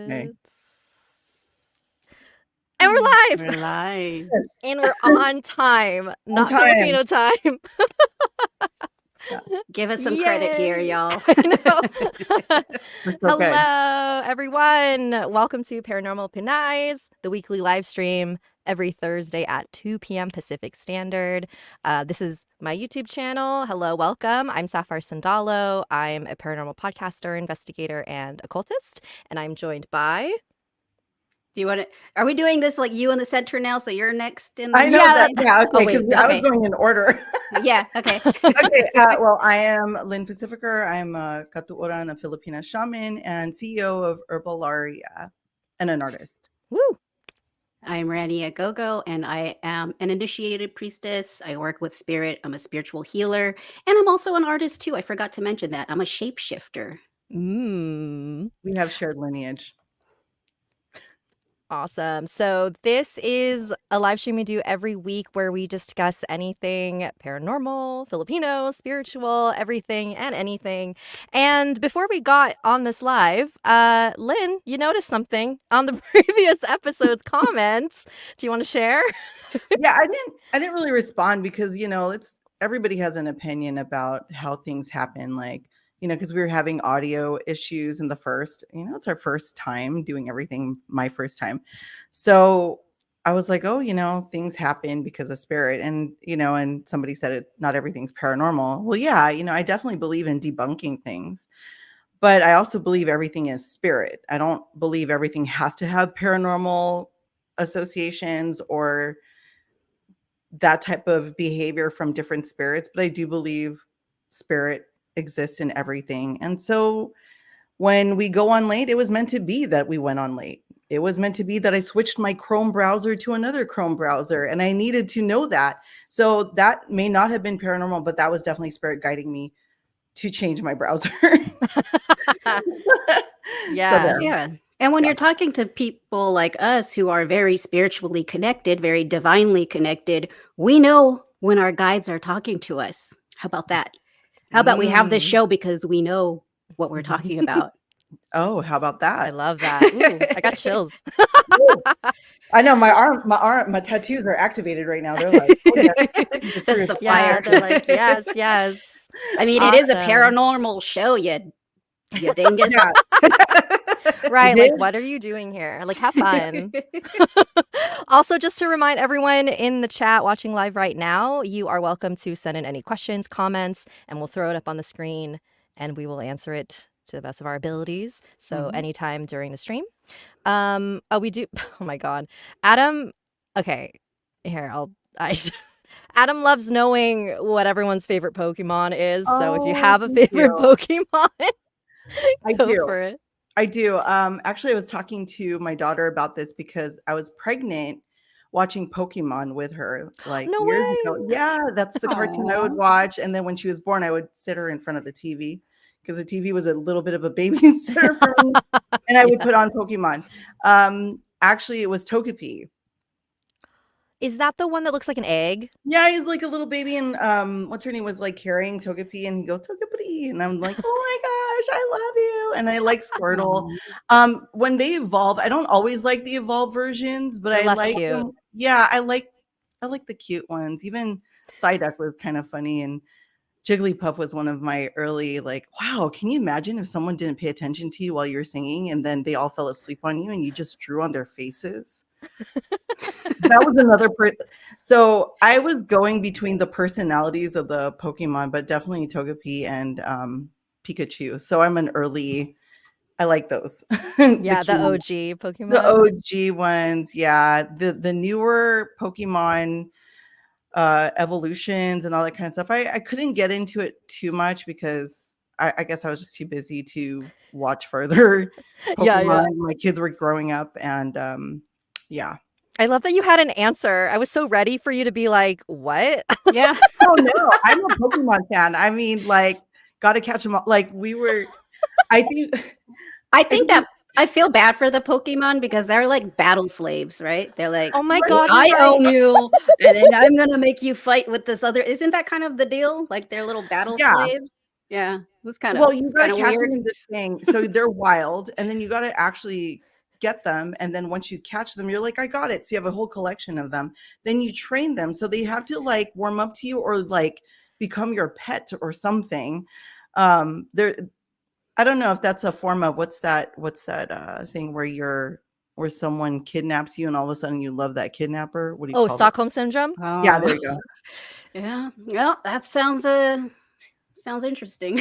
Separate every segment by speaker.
Speaker 1: Okay.
Speaker 2: And we're live!
Speaker 3: We're live.
Speaker 2: And we're on time. Not
Speaker 1: time.
Speaker 2: Filipino time.
Speaker 3: Give us some credit here,
Speaker 2: Yay.
Speaker 3: y'all.
Speaker 2: I know.
Speaker 1: It's so good.
Speaker 2: Hello, everyone. Welcome to Paranormal Pinays, the weekly live stream every Thursday at 2 p.m. Pacific Standard. This is my YouTube channel. Hello, welcome. I'm Sapphire Sandalo. I'm a paranormal podcaster, investigator, and occultist. And I'm joined by...
Speaker 3: Do you want to? Are we doing this like you in the center now? So you're next in.
Speaker 1: I know
Speaker 2: Yeah,
Speaker 1: that. Yeah, okay,
Speaker 3: Oh, wait,
Speaker 1: because I was
Speaker 3: okay.
Speaker 1: going in order.
Speaker 3: Yeah. Okay.
Speaker 1: Okay, well, I am Lyn Pacificar. I'm a Katuuran, a Filipino shaman, and CEO of Herbalaria, and an artist.
Speaker 2: Woo!
Speaker 3: I'm Rannie AuGoGo, and I am an initiated priestess. I work with spirit. I'm a spiritual healer, and I'm also an artist too. I forgot to mention that. I'm a shapeshifter.
Speaker 1: We have shared lineage.
Speaker 2: Awesome. So this is a live stream we do every week where we discuss anything paranormal, Filipino, spiritual, everything and anything. And before we got on this live, Lyn, you noticed something on the previous episode's comments. Do you want to share?
Speaker 1: Yeah, I didn't really respond because, it's everybody has an opinion about how things happen. Like, because we were having audio issues in the first, it's our first time doing everything, my first time. So I was like, oh, things happen because of spirit. And, and somebody said it, not everything's paranormal. Well, yeah, I definitely believe in debunking things, but I also believe everything is spirit. I don't believe everything has to have paranormal associations or that type of behavior from different spirits, but I do believe spirit exists in everything. And so when we go on late, it was meant to be that we went on late. It was meant to be that I switched my Chrome browser to another Chrome browser, and I needed to know that. So that may not have been paranormal, but that was definitely spirit guiding me to change my browser.
Speaker 2: Yes.
Speaker 3: Yeah. And when you're talking to people like us who are very spiritually connected, very divinely connected, we know when our guides are talking to us. How about that? How about we have this show because we know what we're talking about?
Speaker 1: Oh, how about
Speaker 2: I
Speaker 1: that?
Speaker 2: love that. Ooh, I got chills.
Speaker 1: I know my tattoos are activated right now. They're like, oh, yeah,
Speaker 3: That's the
Speaker 2: Yeah,
Speaker 3: fire.
Speaker 2: they're like, yes, yes.
Speaker 3: I mean, it is a
Speaker 2: Awesome.
Speaker 3: paranormal show, you dingus.
Speaker 1: Yeah.
Speaker 2: Right,
Speaker 1: It
Speaker 2: like
Speaker 1: is.
Speaker 2: what are you doing here? Like have fun. Also, just to remind everyone in the chat watching live right now, you are welcome to send in any questions, comments, and we'll throw it up on the screen and we will answer it to the best of our abilities. So anytime during the stream. We do. Oh my God. Adam. Okay. Here, Adam loves knowing what everyone's favorite Pokemon is. So if you have a favorite Pokemon, go for it.
Speaker 1: I do. Actually, I was talking to my daughter about this because I was pregnant watching Pokemon with her like
Speaker 2: No
Speaker 1: years
Speaker 2: way.
Speaker 1: ago. Yeah, that's the cartoon I would watch. And then when she was born, I would sit her in front of the TV because the TV was a little bit of a babysitter for me. And I would put on Pokemon. Actually, it was Togepi.
Speaker 2: Is that the one that looks like an egg?
Speaker 1: Yeah, he's like a little baby, and what's her name was like carrying Togepi, and he goes Togepi, and I'm like, oh my gosh, I love you, and I like Squirtle. When they evolve, I don't always like the evolved versions, but
Speaker 2: They're
Speaker 1: I
Speaker 2: less
Speaker 1: like
Speaker 2: cute.
Speaker 1: them. Yeah, I like the cute ones. Even Psyduck was kind of funny, and Jigglypuff was one of my early like, wow, can you imagine if someone didn't pay attention to you while you were singing, and then they all fell asleep on you, and you just drew on their faces? That was another so I was going between the personalities of the Pokemon, but definitely Togepi and Pikachu. So I'm an early, I like those.
Speaker 2: Yeah, the OG Pokemon.
Speaker 1: The OG ones, yeah. The newer Pokemon evolutions and all that kind of stuff. I couldn't get into it too much because I guess I was just too busy to watch further Pokemon.
Speaker 2: Yeah.
Speaker 1: My kids were growing up, and yeah.
Speaker 2: I love that you had an answer. I was so ready for you to be like, what?
Speaker 3: Yeah.
Speaker 1: Oh no, I'm a Pokemon fan. I mean, like, gotta catch them all. Like we were, I think
Speaker 3: that I feel bad for the Pokemon because they're like battle slaves, right? They're like,
Speaker 2: oh my God,
Speaker 3: I
Speaker 2: you're
Speaker 3: own
Speaker 2: right.
Speaker 3: you, and then I'm gonna make you fight with this other. Isn't that kind of the deal? Like they're little battle slaves. Yeah, it was kind of
Speaker 1: well, you gotta catch
Speaker 3: weird.
Speaker 1: them in this thing. So they're wild, and then you gotta actually get them. And then once you catch them, you're like, I got it. So you have a whole collection of them. Then you train them. So they have to like warm up to you or like become your pet or something. There, I don't know if that's a form of what's that thing where someone kidnaps you and all of a sudden you love that kidnapper. What do you
Speaker 2: Oh,
Speaker 1: call it?
Speaker 2: Stockholm syndrome.
Speaker 1: Yeah, there you go.
Speaker 3: Yeah. Well, that sounds interesting.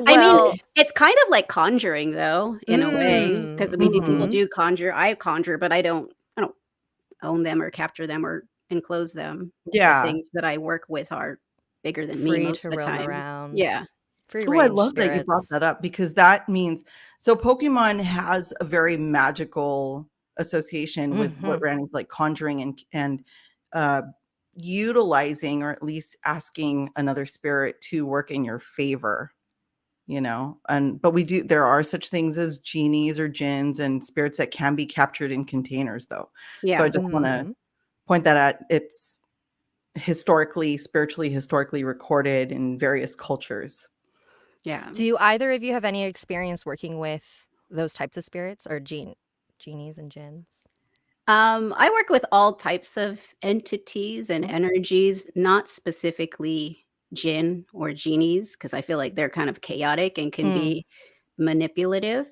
Speaker 3: I mean,
Speaker 2: Well,
Speaker 3: it's kind of like conjuring though, in a way, because we do people
Speaker 2: mhm.
Speaker 3: do conjure. I conjure, but I don't own them or capture them or enclose them. The
Speaker 1: Yeah.
Speaker 3: things that I work with are bigger than me
Speaker 2: Free
Speaker 3: most
Speaker 2: to
Speaker 3: of the
Speaker 2: roam
Speaker 3: time.
Speaker 2: around.
Speaker 3: Yeah.
Speaker 2: Free
Speaker 1: Oh, I
Speaker 2: range
Speaker 1: love that you brought
Speaker 2: spirits.
Speaker 1: that up because that means so Pokemon has a very magical association with what
Speaker 2: Mhm.
Speaker 1: Randy's like conjuring and uh, utilizing or at least asking another spirit to work in your favor, you know. And but there are such things as genies or jinns and spirits that can be captured in containers, though. So I
Speaker 3: Yeah.
Speaker 1: just want to
Speaker 2: Mhm.
Speaker 1: point that out. It's spiritually, historically recorded in various cultures.
Speaker 3: Yeah.
Speaker 2: Do either of you have any experience working with those types of spirits or genies and jinns?
Speaker 3: I work with all types of entities and
Speaker 1: Mhm.
Speaker 3: energies, not specifically jinn or genies, because I feel like they're kind of chaotic and can
Speaker 2: Mm.
Speaker 3: be manipulative.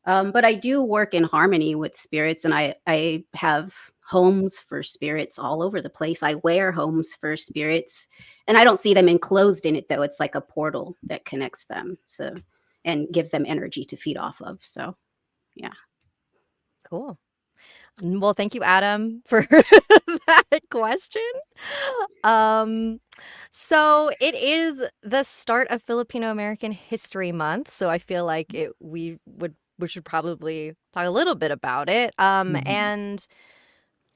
Speaker 3: But I do work in harmony with spirits, and I have homes for spirits all over the place. I wear homes for spirits, and I don't see them enclosed in it though. It's like a portal that connects them, so and gives them energy to feed off of. So yeah.
Speaker 2: Cool. Well, thank you, Adam, for that question. Um, so it is the start of Filipino American History Month, so I feel like we should probably talk a little bit about it.
Speaker 1: Mhm.
Speaker 2: And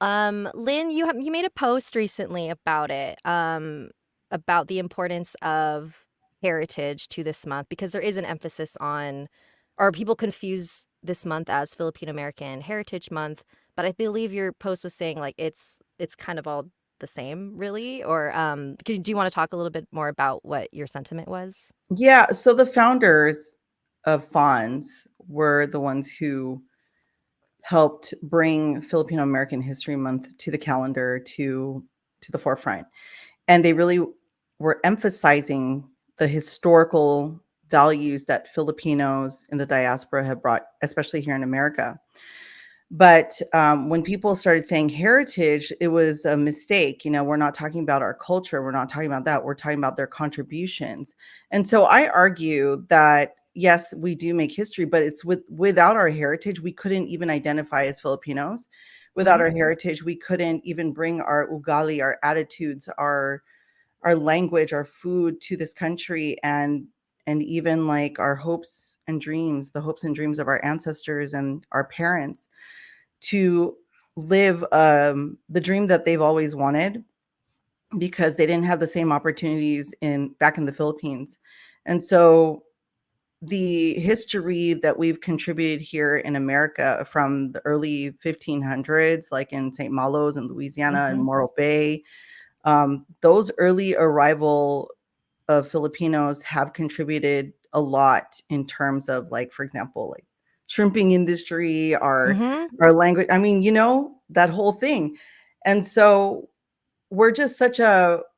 Speaker 2: Lyn, you made a post recently about it, about the importance of heritage to this month because there is an emphasis on, or people confuse this month as Filipino American Heritage Month, but I believe your post was saying like it's kind of all the same, really. Or do you want to talk a little bit more about what your sentiment was?
Speaker 1: Yeah, so the founders of Fonz were the ones who helped bring Filipino American History Month to the calendar to the forefront. And they really were emphasizing the historical values that Filipinos in the diaspora have brought, especially here in America. But when people started saying heritage, it was a mistake. You know, we're not talking about our culture. We're not talking about that. We're talking about their contributions. And so I argue that yes, we do make history, but it's without our heritage, we couldn't even identify as Filipinos. Without
Speaker 3: Mhm.
Speaker 1: our heritage, we couldn't even bring our ugali, our attitudes, our language, our food to this country and even like our hopes and dreams, the hopes and dreams of our ancestors and our parents to live the dream that they've always wanted because they didn't have the same opportunities in back in the Philippines. And so the history that we've contributed here in America from the early 1500s, like in St. Malos in Louisiana and
Speaker 2: Mm-hmm.
Speaker 1: Morro Bay, those early arrival of Filipinos have contributed a lot in terms of like, for example, like shrimping industry,
Speaker 2: Mm-hmm.
Speaker 1: our language. I mean, you know, that whole thing. And so we're just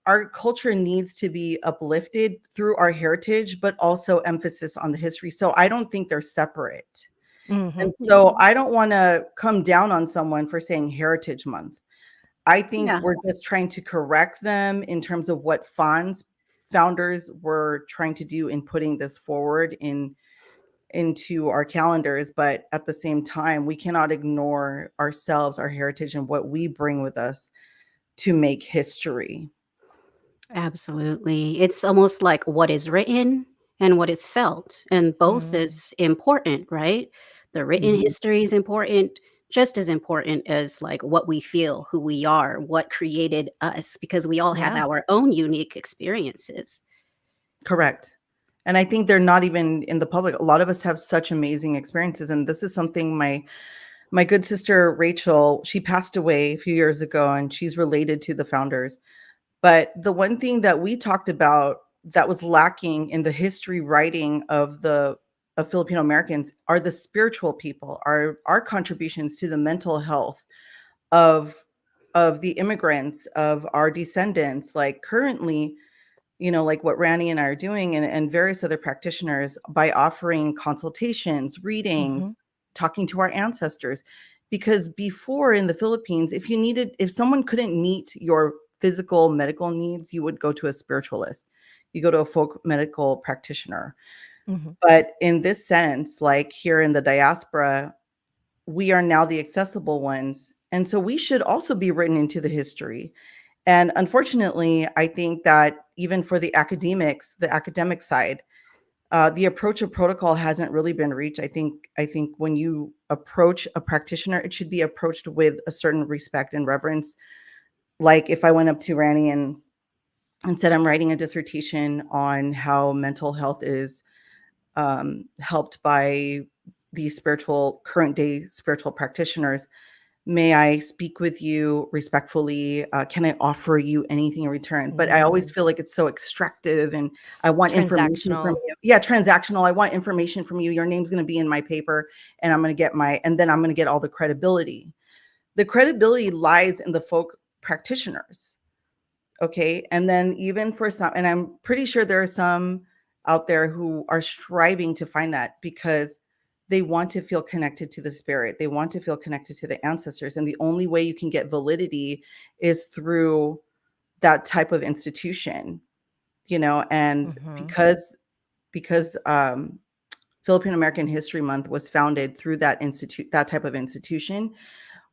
Speaker 1: our culture needs to be uplifted through our heritage, but also emphasis on the history. So I don't think they're separate.
Speaker 2: Mm-hmm.
Speaker 1: And
Speaker 3: Yeah.
Speaker 1: so I don't want to come down on someone for saying Heritage Month. I think
Speaker 3: Yeah.
Speaker 1: we're just trying to correct them in terms of what Fonz founders were trying to do in putting this forward into our calendars. But at the same time, we cannot ignore ourselves, our heritage, and what we bring with us to make history.
Speaker 3: Absolutely. It's almost like what is written and what is felt, and both
Speaker 2: Mm.
Speaker 3: is important, right? The written
Speaker 1: Mhm.
Speaker 3: history is important, just as important as like what we feel, who we are, what created us, because we all have
Speaker 2: Yeah.
Speaker 3: our own unique experiences.
Speaker 1: Correct. And I think they're not even in the public. A lot of us have such amazing experiences. And this is something my good sister Rachel, she passed away a few years ago and she's related to the founders. But the one thing that we talked about that was lacking in the history writing of Filipino Americans are the spiritual people, are our contributions to the mental health of the immigrants, of our descendants. Like currently, like what Rannie and I are doing, and various other practitioners, by offering consultations, readings, talking to our ancestors. Because before in the Philippines, if someone couldn't meet your physical medical needs, you would go to a spiritualist. You go to a folk medical practitioner. But in this sense, like here in the diaspora, we are now the accessible ones. And so we should also be written into the history. And unfortunately, I think that even for the academic side, the approach of protocol hasn't really been reached. I think when you approach a practitioner, it should be approached with a certain respect and reverence. Like if I went up to Rannie and said, I'm writing a dissertation on how mental health is helped by these current day spiritual practitioners, may I speak with you respectfully? Can I offer you anything in return? But I always feel like it's so extractive, and I want information from
Speaker 2: Transactional.
Speaker 1: you. Yeah, transactional. I want information from you. Your name's going to be in my paper, and then I'm going to get all the credibility. The credibility lies in the folk practitioners. Okay. And then even for some, and I'm pretty sure there are some out there who are striving to find that, because they want to feel connected to the spirit. They want to feel connected to the ancestors. And the only way you can get validity is through that type of institution, and because Filipino American History Month was founded through that type of institution,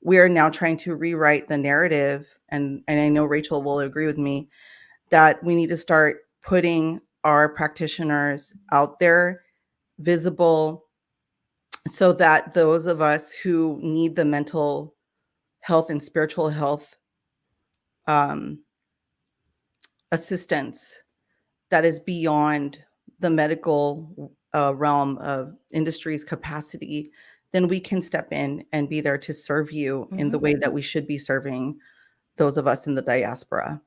Speaker 1: we are now trying to rewrite the narrative. And I know Rachel will agree with me that we need to start putting our practitioners out there, visible, so that those of us who need the mental health and spiritual health um, assistance that is beyond the medical realm of industry's capacity, then we can step in and be there to serve you in the way that we should be serving those of us in the diaspora.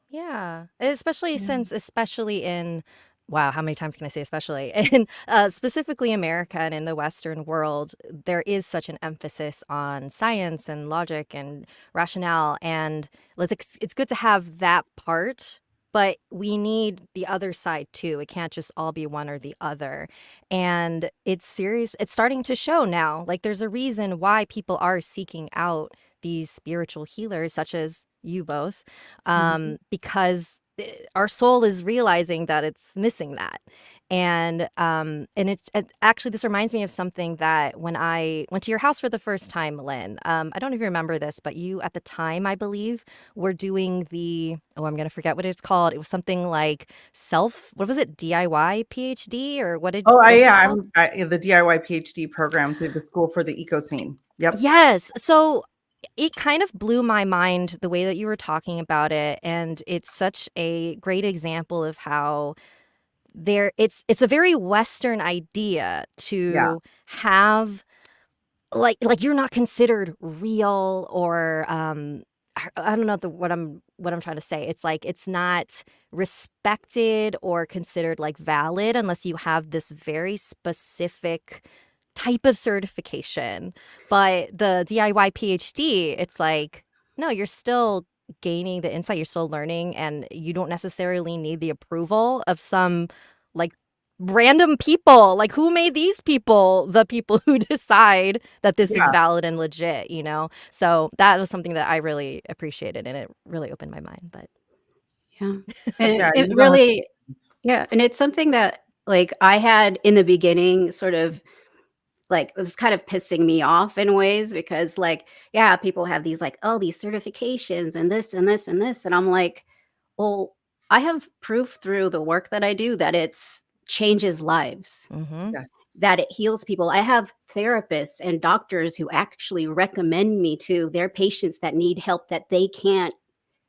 Speaker 2: Yeah, especially especially in, wow, how many times can I say especially? In specifically America and in the Western world, there is such an emphasis on science and logic and rationale. And it's good to have that part, but we need the other side too. It can't just all be one or the other. And it's serious. It's starting to show now. Like there's a reason why people are seeking out these spiritual healers, such as you both, because our soul is realizing that it's missing that. Actually, this reminds me of something that when I went to your house for the first time, Lyn, I don't even remember this, but you at the time, I believe, were doing I'm going to forget what it's called. It was something like what was it? DIY PhD, or what was it called?
Speaker 1: The DIY PhD program through the School for the Eco Scene. Yep.
Speaker 2: Yes. So it kind of blew my mind the way that you were talking about it, and it's such a great example of how it's a very Western idea
Speaker 1: Yeah.
Speaker 2: to have, like you're not considered real, or I don't know what I'm trying to say. It's like it's not respected or considered like valid unless you have this very specific type of certification. But the DIY PhD, it's like, no, you're still gaining the insight, you're still learning, and you don't necessarily need the approval of some like random people. Like, who made these people the people who decide that this is
Speaker 1: Yeah.
Speaker 2: valid and legit, you know? So that was something that I really appreciated, and it really opened my mind. But
Speaker 3: Yeah. And
Speaker 1: Yeah.
Speaker 3: it really, yeah. And it's something that like I had in the beginning sort of like it was kind of pissing me off in ways because like, yeah, people have these like, oh, these certifications and this and this and this. And I'm like, well, I have proof through the work that I do that it's changes lives,
Speaker 1: Yes.
Speaker 3: that it heals people. I have therapists and doctors who actually recommend me to their patients that need help that they can't,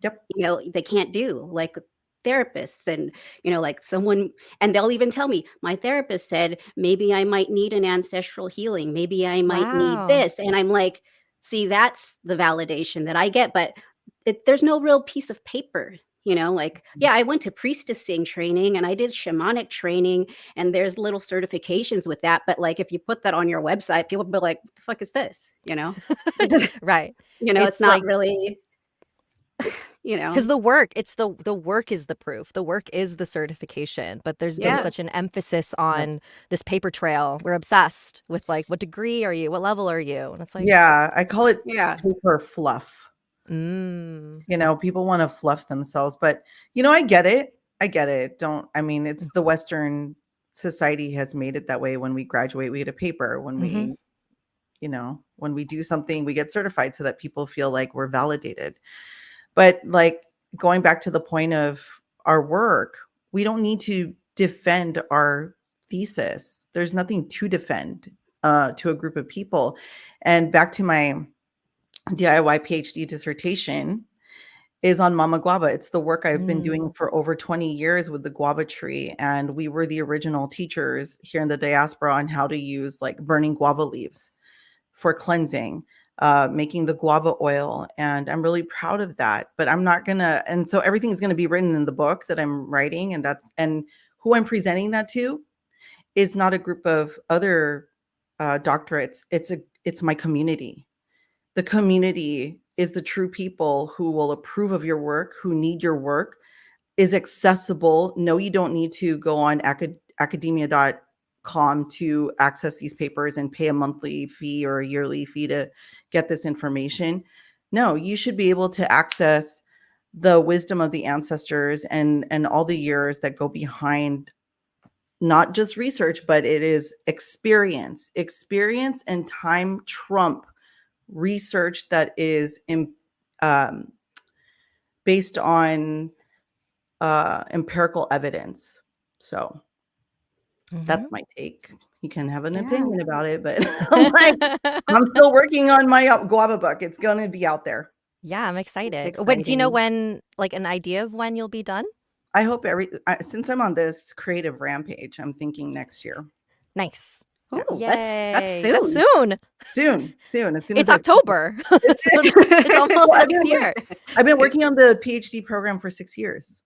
Speaker 1: Yep.
Speaker 3: they can't do, like therapists and, like someone, and they'll even tell me, my therapist said, maybe I might need an ancestral healing. Maybe I might need
Speaker 2: wow.
Speaker 3: this. And I'm like, see, that's the validation that I get, but there's no real piece of paper You know, like, yeah, I went to priestessing training and I did shamanic training, and there's little certifications with that. But like, if you put that on your website, people will be like, "What the fuck is this?" You know, it doesn't.
Speaker 2: Right.
Speaker 3: You know, it's
Speaker 2: It's
Speaker 3: not
Speaker 2: like
Speaker 3: really. You
Speaker 2: because
Speaker 3: know,
Speaker 2: the work, it's the work is the proof. The work is the certification. But there's been
Speaker 3: yeah,
Speaker 2: such an emphasis
Speaker 1: Yeah.
Speaker 2: on this paper trail. We're obsessed with like, what degree are you? What level are you? And it's like,
Speaker 1: Yeah, I call it
Speaker 3: yeah,
Speaker 1: paper fluff.
Speaker 2: mm,
Speaker 1: You know, people want to fluff themselves, but you know, I get it. I get it. Don't, I mean, it's the Western society has made it that way. When we graduate, we get a paper. When
Speaker 2: mm-hmm.
Speaker 1: we, you know, when we do something, we get certified so that people feel like we're validated. But like going back to the point of our work, we don't need to defend our thesis. There's nothing to defend to a group of people. And back to my DIY PhD dissertation is on Mama Guava. It's the work I've been doing for over 20 years with the guava tree. And we were the original teachers here in the diaspora on how to use like burning guava leaves for cleansing, making the guava oil. And I'm really proud of that. But I'm not gonna, and so everything is gonna be written in the book that I'm writing. And who I'm presenting that to is not a group of other doctorates. It's my community. The community is the true people who will approve of your work, who need your work, is accessible. No, you don't need to go on academia.com to access these papers and pay a monthly fee or a yearly fee to get this information. No, you should be able to access the wisdom of the ancestors and all the years that go behind not just research, but it is experience and time trump research that is um, based on empirical evidence. So that's my take. You can have an
Speaker 3: yeah.
Speaker 1: opinion about it, but like, I'm still working on my guava book. It's going to be out there.
Speaker 2: Yeah, I'm excited.
Speaker 3: It's
Speaker 2: When, do you know
Speaker 3: exciting.
Speaker 2: when, like an idea of when you'll be done?
Speaker 1: I hope since I'm on this creative rampage, I'm thinking next year.
Speaker 2: Nice.
Speaker 1: Yeah.
Speaker 3: Oh, that's
Speaker 2: Yay.
Speaker 3: soon.
Speaker 2: That's soon.
Speaker 1: Soon. As soon
Speaker 2: It's
Speaker 1: as
Speaker 2: October. So it's almost
Speaker 1: Well,
Speaker 2: next year.
Speaker 1: I've been working on the PhD program for 6 years.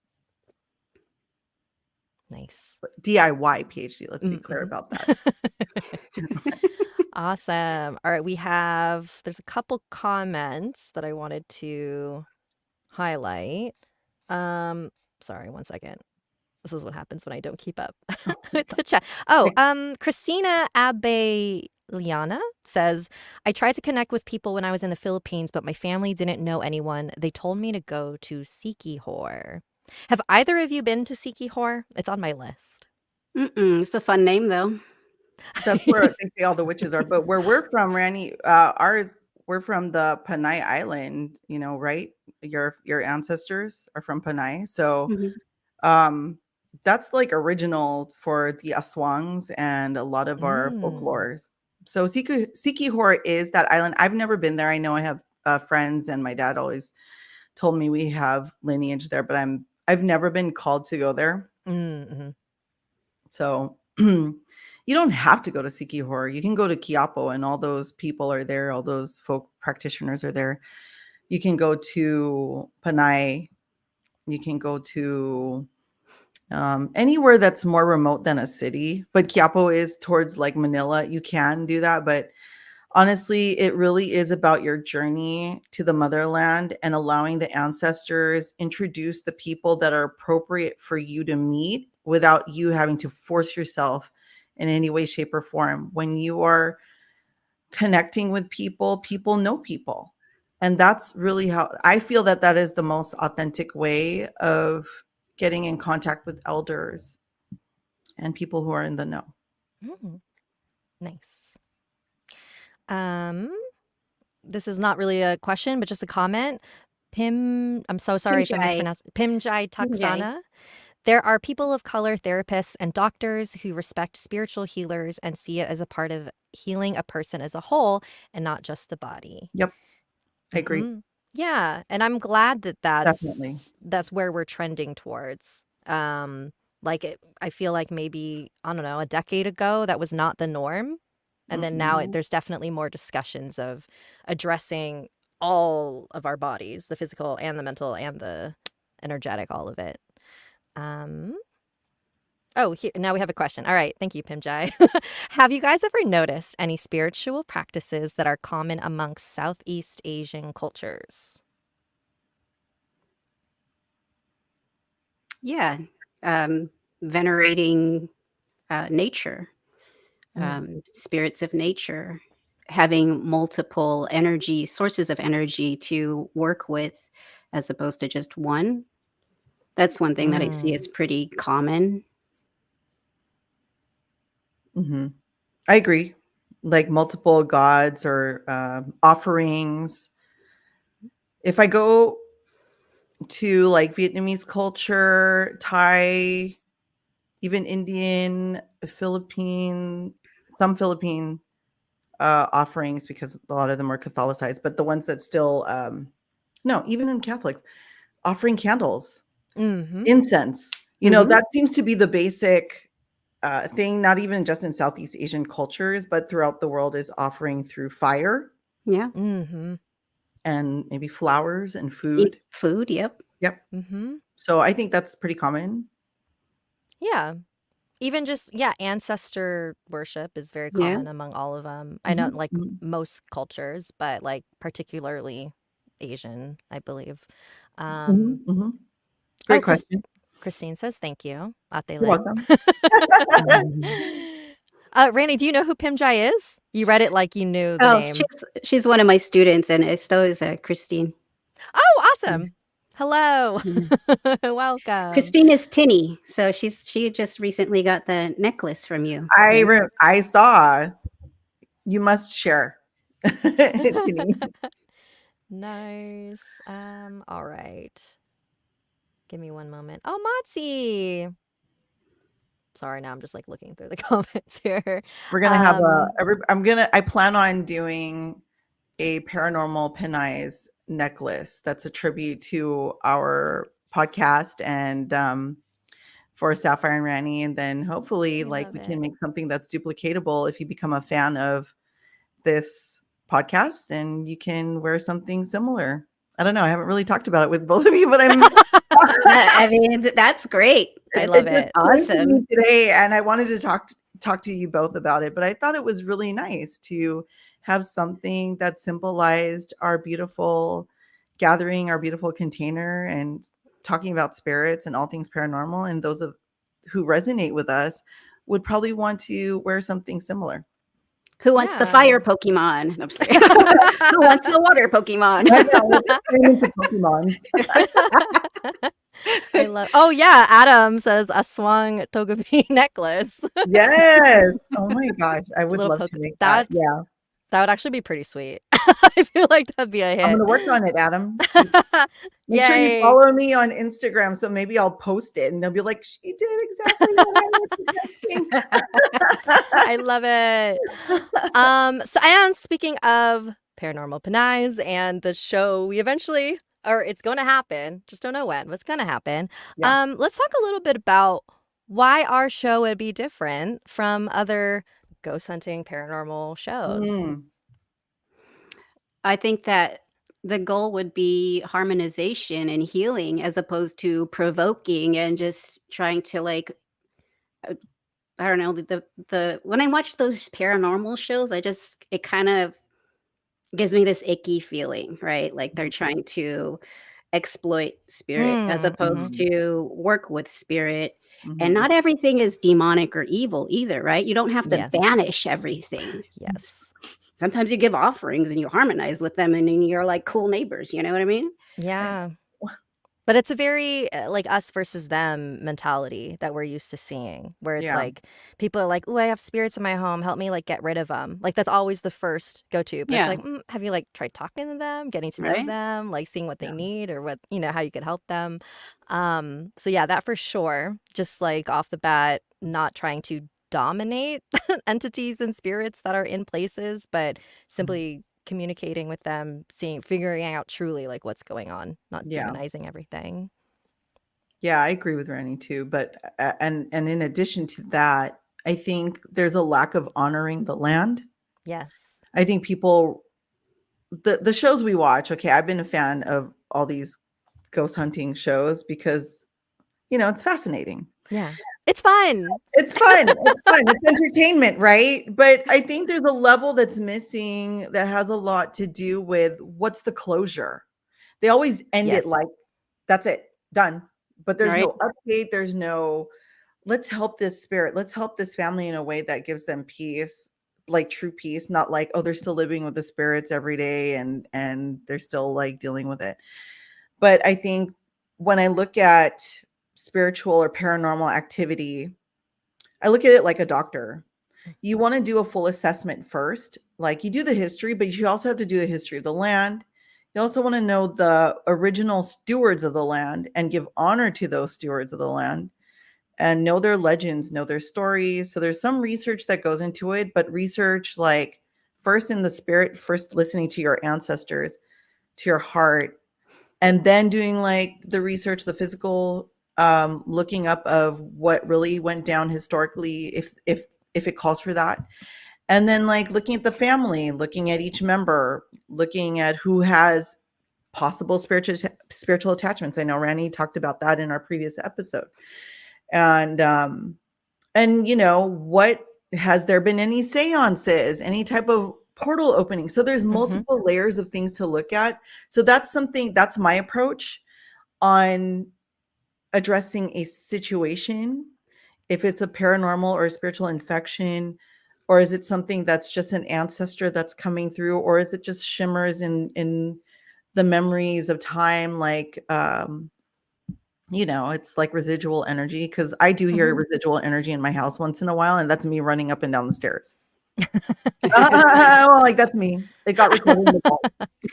Speaker 2: Nice.
Speaker 1: DIY PhD. Let's be clear about that.
Speaker 2: Awesome. All right, there's a couple comments that I wanted to highlight. Sorry, one second. This is what happens when I don't keep up with the chat. Oh, Christina Abeliana says, I tried to connect with people when I was in the Philippines, but my family didn't know anyone. They told me to go to Siquijor. Have either of you been to Siquijor? It's on my list.
Speaker 3: It's a fun name, though.
Speaker 1: That's where they say all the witches are. But where we're from, Randy, we're from the Panay Island, you know, right? Your ancestors are from Panay. So
Speaker 3: Mhm.
Speaker 1: that's like original for the Aswangs and a lot of our folklores. So Siquijor is that island. I've never been there. I know I have friends, and my dad always told me we have lineage there, but I've never been called to go there.
Speaker 2: Mm-hmm.
Speaker 1: So you don't have to go to Siquijor. You can go to Quiapo, and all those people are there. All those folk practitioners are there. You can go to Panay. You can go to anywhere that's more remote than a city. But Quiapo is towards like Manila. You can do that. But honestly, it really is about your journey to the motherland and allowing the ancestors introduce the people that are appropriate for you to meet without you having to force yourself in any way, shape, or form. When you are connecting with people, people know people. And that's really how I feel that is the most authentic way of getting in contact with elders and people who are in the know.
Speaker 2: Nice. This is not really a question, but just a comment. I'm so sorry if I
Speaker 3: Pimjai.
Speaker 2: mispronounced. Pimjai Taksana. There are people of color, therapists, and doctors who respect spiritual healers and see it as a part of healing a person as a whole and not just the body.
Speaker 1: Yep. I agree.
Speaker 2: Yeah, and I'm glad that
Speaker 1: Definitely.
Speaker 2: that's where we're trending towards. I feel like maybe, I don't know, a decade ago that was not the norm. And then now there's definitely more discussions of addressing all of our bodies, the physical and the mental and the energetic, all of it. Oh, here, now we have a question. All right. Thank you, Pimjai. Have you guys ever noticed any spiritual practices that are common amongst Southeast Asian cultures?
Speaker 3: Yeah. Venerating nature, spirits of nature, having multiple energy sources of energy to work with as opposed to just one. That's one thing that I see is pretty common.
Speaker 1: I agree. Like multiple gods or offerings. If I go to like Vietnamese culture, Thai, even Indian, Philippine, some Philippine offerings, because a lot of them are Catholicized, but the ones that still, no, even in Catholics, offering candles, incense, that seems to be the basic thing, not even just in Southeast Asian cultures, but throughout the world, is offering through fire.
Speaker 3: Yeah.
Speaker 1: And maybe flowers and food.
Speaker 3: Food, yep.
Speaker 1: Yep. So I think that's pretty common.
Speaker 2: Yeah. Even just, ancestor worship is very common among all of them. I know, like, most cultures, but, like, particularly Asian, I believe.
Speaker 1: Great question.
Speaker 2: Christine says thank you. Ate
Speaker 1: You're
Speaker 2: Lyn.
Speaker 1: welcome.
Speaker 2: Randy, do you know who Pimjai is? You read it like you knew the name.
Speaker 3: She's one of my students, and so is Christine.
Speaker 2: Oh, awesome. Hello. Welcome.
Speaker 3: Christine is Tinny, so she just recently got the necklace from you.
Speaker 1: I saw. You must share. Tinny.
Speaker 2: Nice. All right. Give me one moment. Oh, Matzi. Sorry, now I'm just like looking through the comments here.
Speaker 1: We're gonna have I plan on doing a Paranormal Pinays necklace that's a tribute to our podcast and for Sapphire and Rannie, and then hopefully we can make something that's duplicatable if you become a fan of this podcast, and you can wear something similar. I don't know. I haven't really talked about it with both of you, but I'm.
Speaker 3: I mean, that's great.
Speaker 2: I love it.
Speaker 3: Awesome.
Speaker 1: Today, and I wanted to talk to you both about it, but I thought it was really nice to have something that symbolized our beautiful gathering, our beautiful container, and talking about spirits and all things paranormal. And those who resonate with us would probably want to wear something similar.
Speaker 3: Who wants the fire Pokemon? I'm just kidding. Who wants the water Pokemon?
Speaker 2: I love. Oh yeah, Adam says a swung togepi necklace.
Speaker 1: Yes. Oh my gosh, I would love to make that. Yeah,
Speaker 2: that would actually be pretty sweet. I feel like that'd be a hit.
Speaker 1: I'm gonna work on it, Adam. Make sure you follow me on Instagram, so maybe I'll post it and they'll be like, she did exactly what I was suggesting.
Speaker 2: I love it. So, and speaking of Paranormal Pinays and the show, it's going to happen. Just don't know when, but it's going to happen. Yeah. Let's talk a little bit about why our show would be different from other ghost hunting paranormal shows.
Speaker 3: I think that the goal would be harmonization and healing as opposed to provoking and just trying to I don't know, the when I watch those paranormal shows, it kind of gives me this icky feeling, right? Like they're trying to exploit spirit as opposed to work with spirit. And not everything is demonic or evil either, right? You don't have to banish everything.
Speaker 2: Yes.
Speaker 3: Sometimes you give offerings and you harmonize with them and you're like cool neighbors. You know what I mean?
Speaker 2: Yeah. But it's a very like us versus them mentality that we're used to seeing, where it's like people are like, "Oh, I have spirits in my home. Help me like get rid of them." Like that's always the first go-to. But it's like, have you like tried talking to them, getting to know them, like seeing what they need or what how you could help them? So yeah, that for sure. Just like off the bat, not trying to dominate entities and spirits that are in places, but simply communicating with them, figuring out truly like what's going on, not demonizing everything.
Speaker 1: Yeah, I agree with Rannie too. But and in addition to that, I think there's a lack of honoring the land.
Speaker 2: Yes.
Speaker 1: I think people, the shows we watch, okay, I've been a fan of all these ghost hunting shows because, you know, it's fascinating.
Speaker 2: Yeah. It's fun.
Speaker 1: It's fun. It's fun. It's entertainment, right? But I think there's a level that's missing that has a lot to do with what's the closure. They always end it
Speaker 2: Yes.
Speaker 1: like, that's it, done. But there's
Speaker 3: Right.
Speaker 1: no update. There's no, let's help this spirit. Let's help this family in a way that gives them peace, like true peace, not like, oh, they're still living with the spirits every day and they're still like dealing with it. But I think when I look at spiritual or paranormal activity, I look at it like a doctor. You want to do a full assessment first. Like you do the history, but you also have to do the history of the land. You also want to know the original stewards of the land and give honor to those stewards of the land and know their legends, know their stories. So there's some research that goes into it, but research like first in the spirit, first listening to your ancestors, to your heart, and then doing like the research, the physical looking up of what really went down historically, if it calls for that, and then like looking at the family, looking at each member, looking at who has possible spiritual attachments. I know Rannie talked about that in our previous episode. And you know, what, has there been any seances, any type of portal opening? So there's multiple layers of things to look at. So that's something, that's my approach on addressing a situation. If it's a paranormal or a spiritual infection, or is it something that's just an ancestor that's coming through, or is it just shimmers in the memories of time, like you know, it's like residual energy, because I do hear residual energy in my house once in a while, and that's me running up and down the stairs. Well, like that's me. It got recorded in the vault.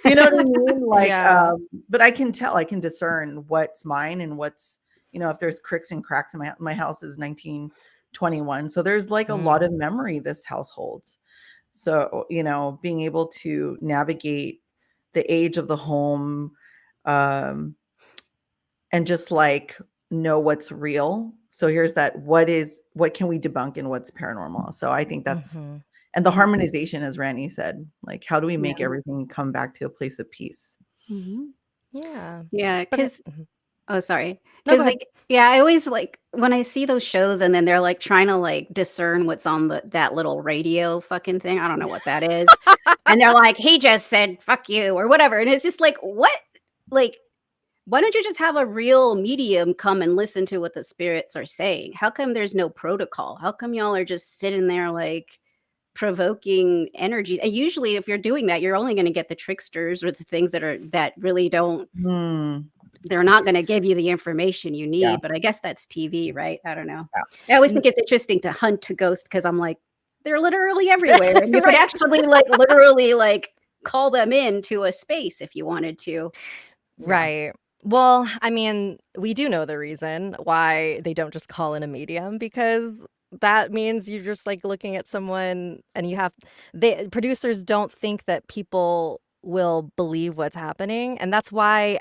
Speaker 1: You know what I mean? Like,
Speaker 2: Yeah.
Speaker 1: but I can tell, I can discern what's mine and what's, you know, if there's cricks and cracks in my house is 1921. So there's like a lot of memory this house holds. So, you know, being able to navigate the age of the home, and just like know what's real. So here's that, what can we debunk and what's paranormal? So I think that's, and the harmonization, as Randy said, like how do we make everything come back to a place of peace?
Speaker 2: Yeah.
Speaker 3: Yeah, because oh, sorry.
Speaker 2: No, go
Speaker 3: Because
Speaker 2: ahead.
Speaker 3: like, yeah, I always like when I see those shows and then they're like trying to like discern what's on that little radio fucking thing. I don't know what that is. And they're like, he just said fuck you or whatever. And it's just like, what? Like, why don't you just have a real medium come and listen to what the spirits are saying? How come there's no protocol? How come y'all are just sitting there like provoking energy? And usually if you're doing that, you're only going to get the tricksters or the things that really don't, they're not going to give you the information you need. But I guess that's TV, right? I don't know. I always think it's interesting to hunt a ghost because I'm like, they're literally everywhere. And you could actually like literally like call them into a space if you wanted to.
Speaker 2: Right. Well, I mean, we do know the reason why they don't just call in a medium, because that means you're just like looking at someone and the producers don't think that people will believe what's happening. And that's why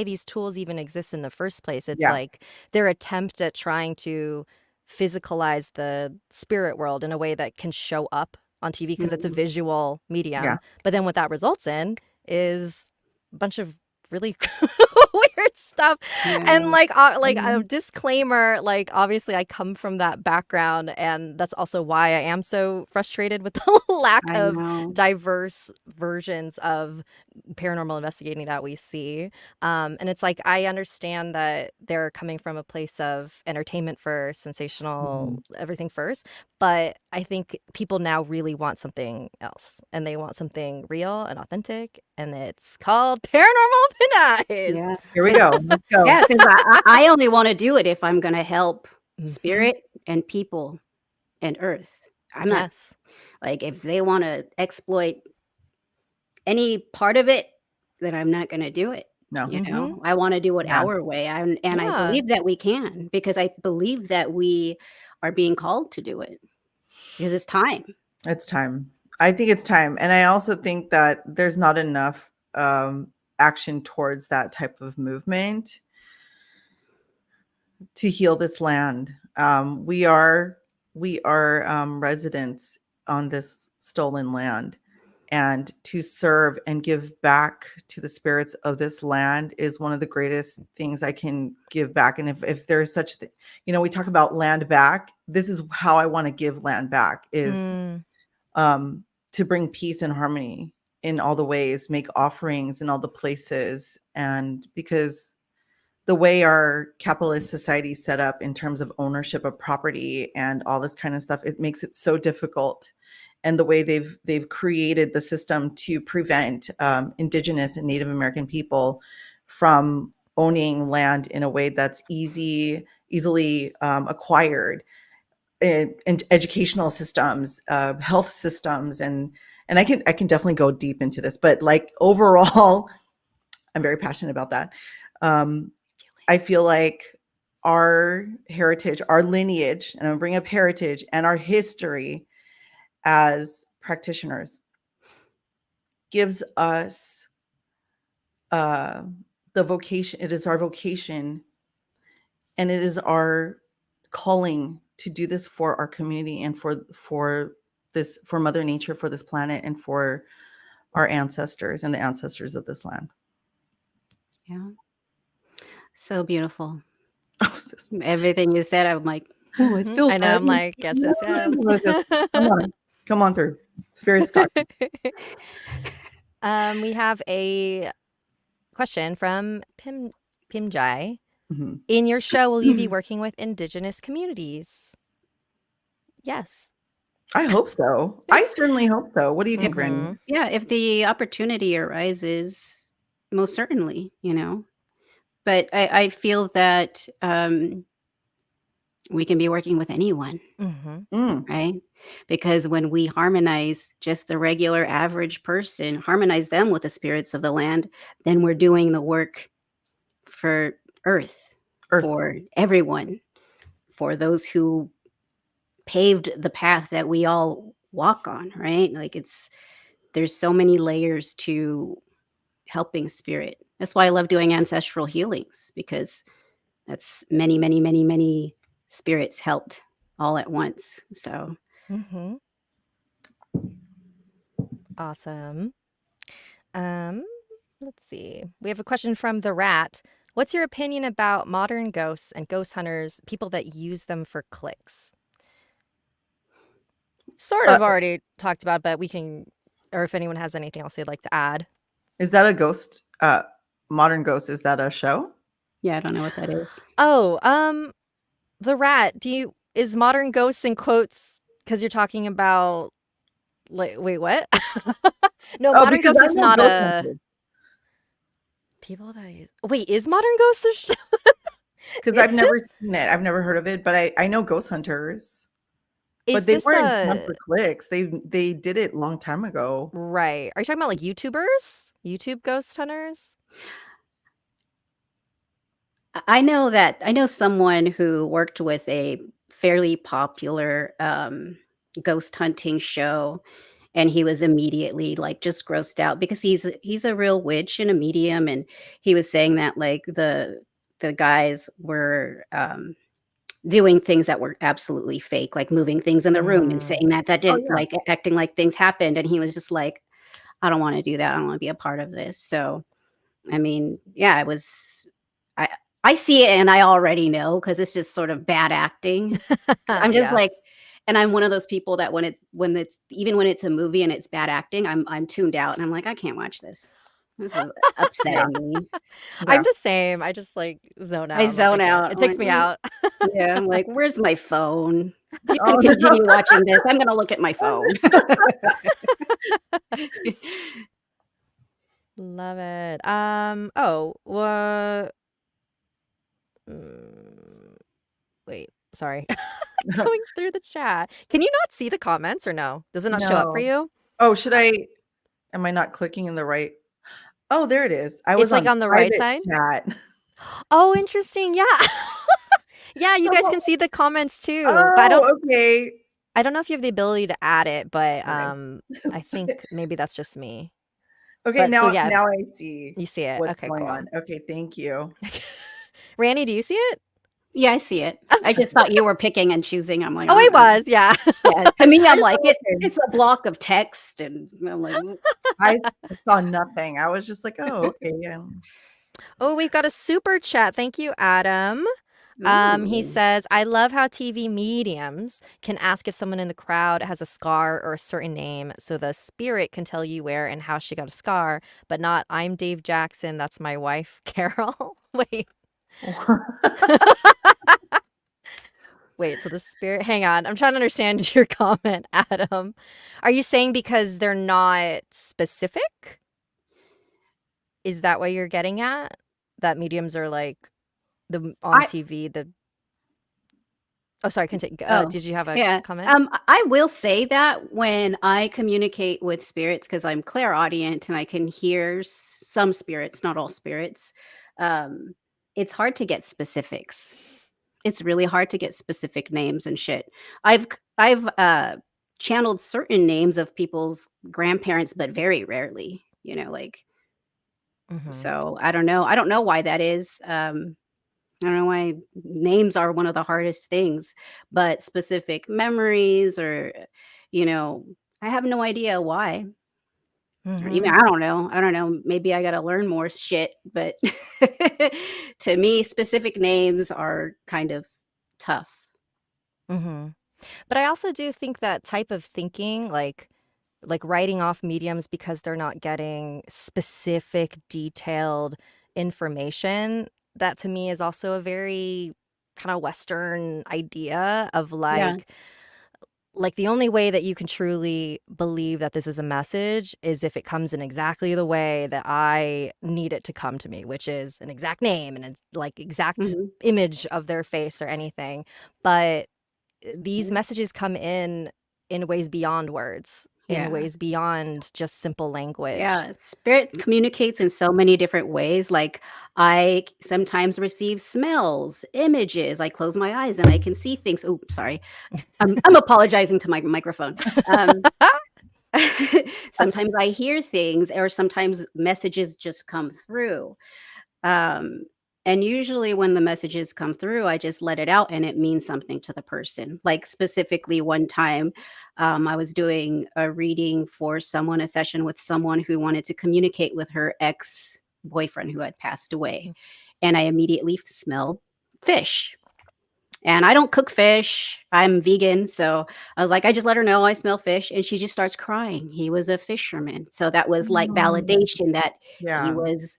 Speaker 2: these tools even exist in the first place. It's like their attempt at trying to physicalize the spirit world in a way that can show up on TV because it's a visual medium. But then what that results in is a bunch of really weird stuff. And like a disclaimer, like obviously I come from that background, and that's also why I am so frustrated with the lack of diverse versions of paranormal investigating that we see. And it's like I understand that they're coming from a place of entertainment first, sensational everything first, but I think people now really want something else, and they want something real and authentic, and it's called Paranormal Pinays.
Speaker 3: Yeah.
Speaker 1: Here we go. Let's go.
Speaker 3: Yeah, because I only want to do it if I'm going to help spirit and people and earth. I'm not like, if they want to exploit any part of it, then I'm not going to do it.
Speaker 1: No.
Speaker 3: You know, I want to do it our way. And I believe that we can, because I believe that we are being called to do it because it's time.
Speaker 1: It's time. I think it's time. And I also think that there's not enough action towards that type of movement to heal this land. We are residents on this stolen land, and to serve and give back to the spirits of this land is one of the greatest things I can give back. And if there's such thing, we talk about land back. This is how I want to give land back is to bring peace and harmony in all the ways, make offerings in all the places. And because the way our capitalist society is set up in terms of ownership of property and all this kind of stuff, it makes it so difficult. And the way they've created the system to prevent Indigenous and Native American people from owning land in a way that's easily acquired, in educational systems, health systems, and I can definitely go deep into this, but like overall, I'm very passionate about that. I feel like our heritage, our lineage, and I'm gonna bring up heritage and our history as practitioners gives us the vocation. It is our vocation, and it is our calling to do this for our community and for Mother Nature, for this planet, and for our ancestors and the ancestors of this land.
Speaker 3: Yeah. So beautiful. Everything you said, I'm like, oh, I feel
Speaker 2: I know. I'm like, yes.
Speaker 1: Come on through. Spirit's talking.
Speaker 2: We have a question from Pimjai.
Speaker 1: Mm-hmm.
Speaker 2: In your show, will you be working with Indigenous communities? Yes.
Speaker 1: I hope so. I certainly hope so. What do you think, Randy?
Speaker 3: Yeah, if the opportunity arises, most certainly, But I feel that we can be working with anyone, right? Because when we harmonize just the regular average person, harmonize them with the spirits of the land, then we're doing the work for Earth. For everyone, for those who paved the path that we all walk on, right? Like there's so many layers to helping spirit. That's why I love doing ancestral healings, because that's many, many, many, many spirits helped all at once. So
Speaker 2: awesome. Let's see. We have a question from the Rat. What's your opinion about modern ghosts and ghost hunters, people that use them for clicks? Sort of already talked about, but we can, or if anyone has anything else they'd like to add.
Speaker 1: Is that a ghost? Modern Ghost, is that a show?
Speaker 3: Yeah, I don't know what that is.
Speaker 2: Oh, the Rat. Is Modern Ghosts in quotes because you're talking about like wait, what? No, Modern Ghosts is not a people that use. Wait, is Modern Ghosts a show?
Speaker 1: Because I've never seen it. I've never heard of it, but I know ghost hunters. But they weren't done for clicks. They did it a long time ago.
Speaker 2: Right. Are you talking about like YouTubers? YouTube ghost hunters?
Speaker 3: I know someone who worked with a fairly popular ghost hunting show, and he was immediately like just grossed out because he's a real witch and a medium, and he was saying that like the guys were doing things that were absolutely fake, like moving things in the room and saying that didn't like acting like things happened, and he was just like, I don't want to do that. I don't want to be a part of this. So, I mean, yeah, I see it and I already know because it's just sort of bad acting. I'm just like, and I'm one of those people that when it's even when it's a movie and it's bad acting, I'm tuned out and I'm like, I can't watch this. This is upsetting me.
Speaker 2: I'm the same. I just like zone out.
Speaker 3: I zone out.
Speaker 2: It takes me out.
Speaker 3: Yeah, I'm like, where's my phone? You can continue watching this. I'm gonna look at my phone.
Speaker 2: Love it. Wait, sorry. Going through the chat. Can you not see the comments or no? Does it not show up for you?
Speaker 1: Oh, am I not clicking in the right? Oh, there it is.
Speaker 2: It's like on the right side.
Speaker 1: Chat.
Speaker 2: Oh, interesting. Yeah. Yeah, you guys can see the comments too.
Speaker 1: Oh,
Speaker 2: but
Speaker 1: okay.
Speaker 2: I don't know if you have the ability to add it, but I think maybe that's just me.
Speaker 1: Okay, now I see.
Speaker 2: You see it.
Speaker 1: What's
Speaker 2: Okay,
Speaker 1: going
Speaker 2: cool.
Speaker 1: on. Okay, thank you.
Speaker 2: Randy, do you see it?
Speaker 3: Yeah, I see it. I just thought you were picking and choosing. I'm like,
Speaker 2: Oh,
Speaker 3: I
Speaker 2: I
Speaker 3: don't know.
Speaker 2: was, yeah.
Speaker 3: Yeah, to me, I'm
Speaker 1: I
Speaker 3: like,
Speaker 1: saw, okay.
Speaker 3: it's a block of text, and I'm like,
Speaker 1: I saw nothing. I was just like, oh, okay. Yeah.
Speaker 2: Oh, we've got a super chat. Thank you, Adam. He
Speaker 3: ooh,
Speaker 2: says, I love how TV mediums can ask if someone in the crowd has a scar or a certain name so the spirit can tell you where and how she got a scar, but not, I'm Dave Jackson, that's my wife, Carol. Wait, so the spirit, hang on. I'm trying to understand your comment, Adam. Are you saying because they're not specific? Is that what you're getting at? That mediums are like on
Speaker 3: I
Speaker 2: TV, oh, sorry, continue.
Speaker 3: oh
Speaker 2: Did you have a
Speaker 3: yeah.
Speaker 2: comment?
Speaker 3: I will say that when I communicate with spirits, because I'm clairaudient and I can hear some spirits, not all spirits. Um, it's hard to get specifics. It's really hard to get specific names and shit. I've channeled certain names of people's grandparents, but very rarely. Like,
Speaker 2: Mhm.
Speaker 3: so I don't know. I don't know why that is. I don't know why names are one of the hardest things, but specific memories or, you know, I have no idea why. Or even
Speaker 2: Mhm.
Speaker 3: I don't know. I don't know. Maybe I got to learn more shit, but to me, specific names are kind of tough.
Speaker 2: Mhm. But I also do think that type of thinking, like writing off mediums because they're not getting specific, detailed information, that to me is also a very kind of Western idea of
Speaker 3: Yeah.
Speaker 2: like the only way that you can truly believe that this is a message is if it comes in exactly the way that I need it to come to me, which is an exact name and a like exact
Speaker 3: Hmm.
Speaker 2: image of their face or anything. But these messages come in ways beyond words, in
Speaker 3: Yeah.
Speaker 2: ways beyond just simple language.
Speaker 3: Yeah, spirit communicates in so many different ways. Like sometimes receive smells, images. I close my eyes and I can see things. Oh, sorry. I'm apologizing to my microphone. Um, sometimes I hear things, or sometimes messages just come through. Um, and usually, when the messages come through, I just let it out and it means something to the person. Like, specifically, one time I was doing a reading for someone, a session with someone who wanted to communicate with her ex boyfriend who had passed away. And I immediately smelled fish. And I don't cook fish. I'm vegan. So I was like, I just let her know I smell fish. And she just starts crying. He was a fisherman. So that was like
Speaker 1: Mm,
Speaker 3: validation that he
Speaker 1: yeah.
Speaker 3: was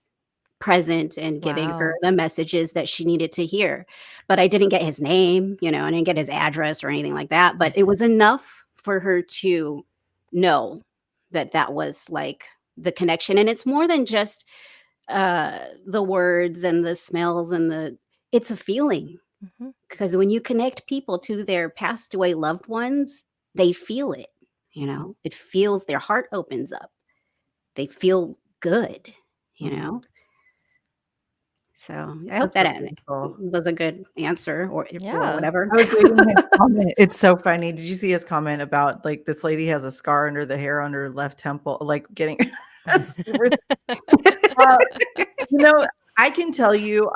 Speaker 3: present and giving her
Speaker 2: Wow.
Speaker 3: the messages that she needed to hear. But I didn't get his name, I didn't get his address or anything like that. But it was enough for her to know that that was like the connection. And it's more than just the words and the smells and it's a feeling,
Speaker 2: Mhm.
Speaker 3: because when you connect people to their passed away loved ones, they feel it. It feels, their heart opens up, they feel good you
Speaker 1: Mm,
Speaker 3: know so I hope
Speaker 1: that's so
Speaker 3: that
Speaker 1: beautiful.
Speaker 3: was a good answer, or
Speaker 2: Yeah.
Speaker 3: whatever.
Speaker 1: I was reading his comment. It's so funny. Did you see his comment about like this lady has a scar under the hair under her left temple, like getting super, uh, you know, I can tell you,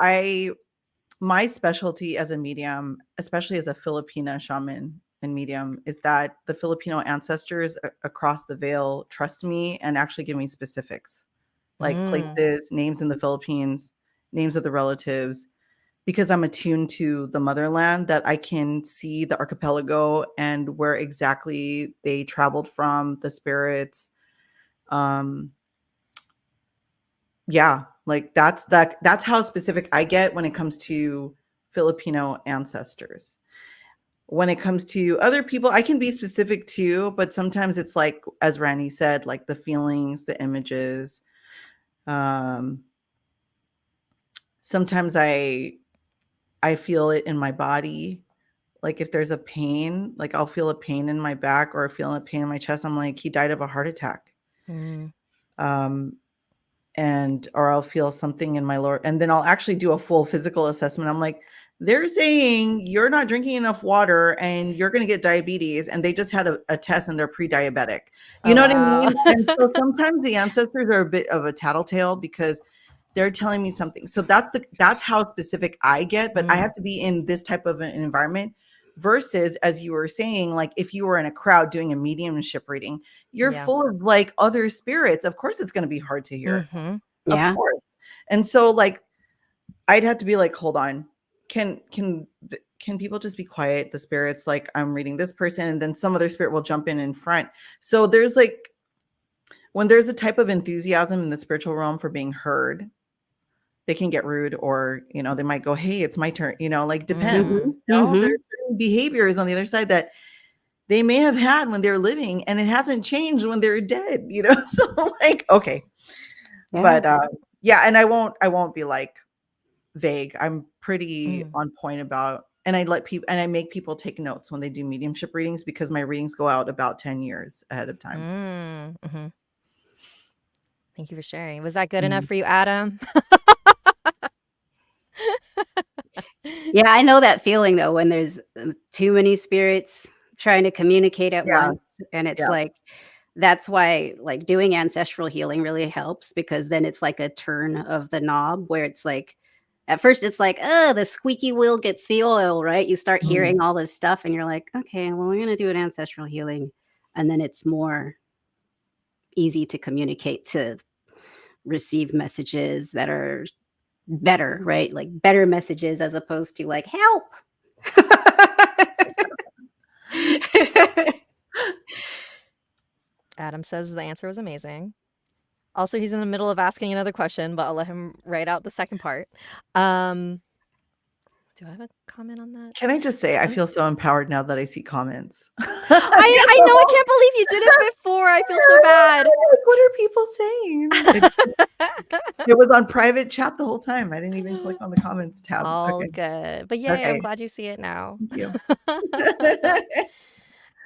Speaker 1: my specialty as a medium, especially as a Filipina shaman and medium, is that the Filipino ancestors across the veil trust me and actually give me specifics, like
Speaker 2: Mm.
Speaker 1: places, names in the Philippines, names of the relatives, because I'm attuned to the motherland, that I can see the archipelago and where exactly they traveled from, the spirits. Um, yeah, like that's how specific I get when it comes to Filipino ancestors. When it comes to other people, I can be specific too, but sometimes it's like, as Randy said, like the feelings, the images. Um, Sometimes I feel it in my body. Like if there's a pain, like I'll feel a pain in my back or feel a pain in my chest. I'm like, he died of a heart attack.
Speaker 2: Mm.
Speaker 1: Um, and or I'll feel something in my lower, and then I'll actually do a full physical assessment. I'm like, they're saying you're not drinking enough water and you're going to get diabetes, and they just had a test and they're pre-diabetic. You
Speaker 2: Oh,
Speaker 1: know what I
Speaker 2: wow.
Speaker 1: mean? And so sometimes the ancestors are a bit of a tattletale because they're telling me something. So that's how specific I get, but I have to be in this type of an environment versus, as you were saying, like if you were in a crowd doing a mediumship reading, you're full of like other spirits. Of course it's going to be hard to hear. Of course. And so like I'd have to be like, hold on. Can people just be quiet? The spirits, like I'm reading this person and then some other spirit will jump in front. So there's like, when there's a type of enthusiasm in the spiritual realm for being heard, they can get rude, or, you know, they might go, hey, it's my turn, you know, like depends. You know, there's certain behaviors on the other side that they may have had when they're living and it hasn't changed when they're dead, you know? So like, okay. But yeah, and I won't be like vague. I'm pretty on point about, and I make people take notes when they do mediumship readings because my readings go out about 10 years ahead of time.
Speaker 2: Thank you for sharing. Was that good enough for you, Adam?
Speaker 3: Yeah, I know that feeling though, when there's too many spirits trying to communicate at once. And it's like, that's why like doing ancestral healing really helps, because then it's like a turn of the knob where it's like, at first it's like, oh, the squeaky wheel gets the oil, right? You start hearing all this stuff and you're like, okay, well, we're going to do an ancestral healing. And then it's more easy to communicate, to receive messages that are better, right? Like better messages as opposed to like, help.
Speaker 2: Adam says the answer was amazing. Also, he's in the middle of asking another question, but I'll let him write out the second part. Do I have a comment on that?
Speaker 1: Can I just say, I feel so empowered now that I see comments.
Speaker 2: I know, I can't believe you did it before. I feel so bad.
Speaker 1: What are people saying? It was on private chat the whole time. I didn't even click on the comments tab.
Speaker 2: All good. But yay, I'm glad you see it now.
Speaker 1: Thank you.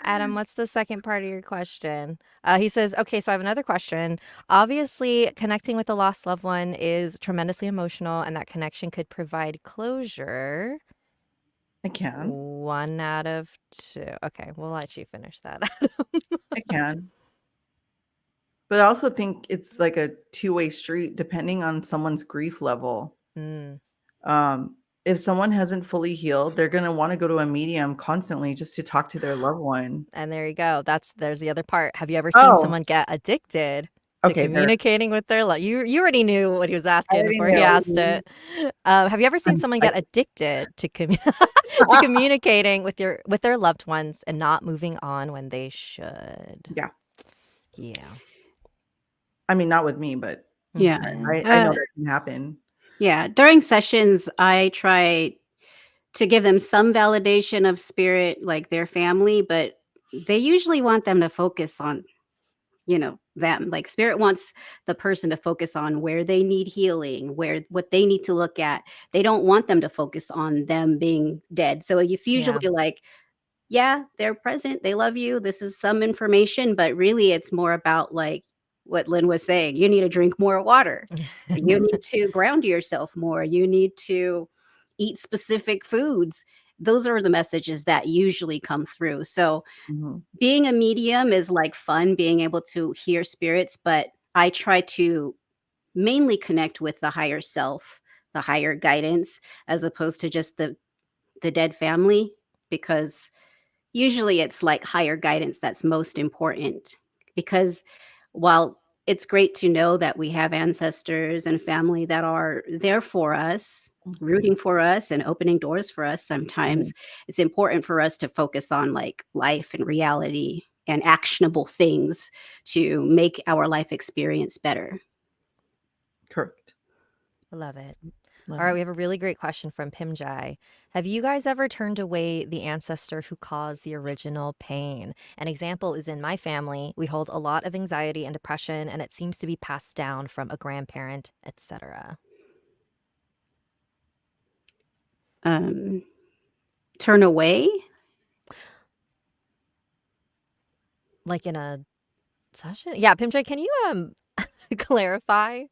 Speaker 2: Adam, what's the second part of your question? He says, okay, so I have another question. Obviously, connecting with a lost loved one is tremendously emotional, and that connection could provide closure.
Speaker 1: I can.
Speaker 2: 1 out of 2. Okay, we'll let you finish that.
Speaker 1: I can. But I also think it's like a two-way street depending on someone's grief level. If someone hasn't fully healed, they're going to want to go to a medium constantly just to talk to their loved one.
Speaker 2: And there you go. There's the other part. Have you ever seen someone get addicted to communicating with their love? You already knew what he was asking before he asked it. Have you ever seen someone get addicted to to communicating with their loved ones and not moving on when they should?
Speaker 1: Yeah.
Speaker 2: I
Speaker 1: mean, not with me, but I know that can happen.
Speaker 3: Yeah. During sessions, I try to give them some validation of spirit, like their family, but they usually want them to focus on, you know, them. Like spirit wants the person to focus on where they need healing, what they need to look at. They don't want them to focus on them being dead. So it's usually like, yeah, they're present. They love you. This is some information, but really it's more about like what Lyn was saying. You need to drink more water. You need to ground yourself more. You need to eat specific foods. Those are the messages that usually come through. So being a medium is like fun, being able to hear spirits, but I try to mainly connect with the higher self, the higher guidance, as opposed to just the dead family, because usually it's like higher guidance that's most important. Because while it's great to know that we have ancestors and family that are there for us, rooting for us and opening doors for us, sometimes it's important for us to focus on like life and reality and actionable things to make our life experience better.
Speaker 1: Correct.
Speaker 2: Love it. All right, we have a really great question from Pimjai. Have you guys ever turned away the ancestor who caused the original pain? An example is in my family. We hold a lot of anxiety and depression, and it seems to be passed down from a grandparent, etc.
Speaker 3: Turn away?
Speaker 2: Like in a session? Yeah, Pimjai, can you clarify?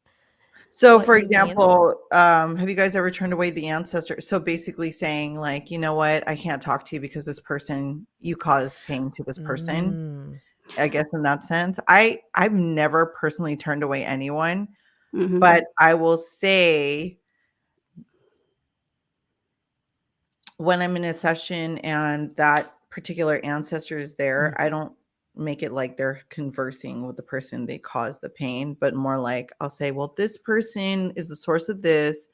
Speaker 1: So, for example, have you guys ever turned away the ancestor? So basically saying like, you know what, I can't talk to you because this person, you caused pain to this person. I guess in that sense, I've never personally turned away anyone.
Speaker 3: Mhm.
Speaker 1: But I will say, when I'm in a session and that particular ancestor is there, I don't make it like they're conversing with the person they caused the pain, but more like I'll say, well, this person is the source of this.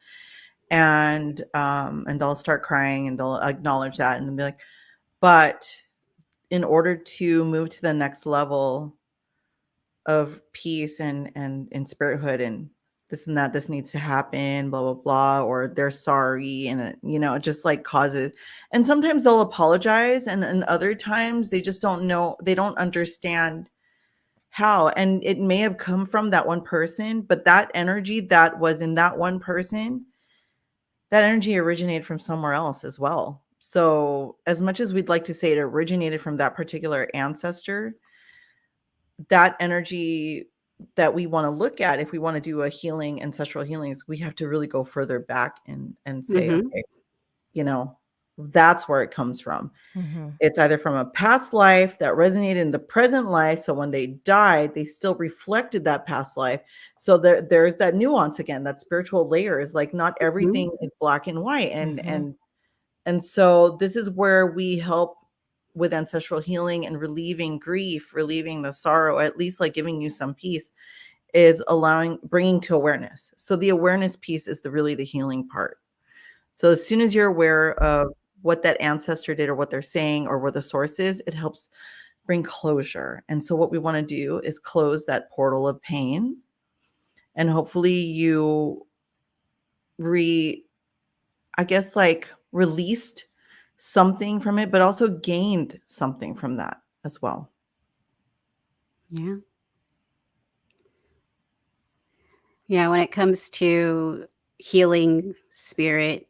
Speaker 1: And they'll start crying and they'll acknowledge that and be like, but in order to move to the next level of peace and in spirithood and this and that, this needs to happen, blah blah blah, or they're sorry, and it just like causes. And sometimes they'll apologize, and other times they just don't know, they don't understand how. And it may have come from that one person, but that energy that was in that one person, that energy originated from somewhere else as well. So as much as we'd like to say it originated from that particular ancestor, that energy that we want to look at, if we want to do a healing, ancestral healings, we have to really go further back and say,
Speaker 3: Mhm.
Speaker 1: okay, that's where it comes from.
Speaker 2: Mm-hmm.
Speaker 1: It's either from a past life that resonated in the present life. So when they died, they still reflected that past life. So there's that nuance again, that spiritual layer is like not
Speaker 3: Mhm.
Speaker 1: everything is black and white. And
Speaker 2: Mm-hmm.
Speaker 1: and so this is where we help with ancestral healing and relieving grief, relieving the sorrow, at least like giving you some peace, is bringing to awareness. So the awareness piece is really the healing part. So as soon as you're aware of what that ancestor did or what they're saying or where the source is, it helps bring closure. And so what we want to do is close that portal of pain. And hopefully you released something from it, but also gained something from that as well.
Speaker 3: Yeah. Yeah, when it comes to healing spirit,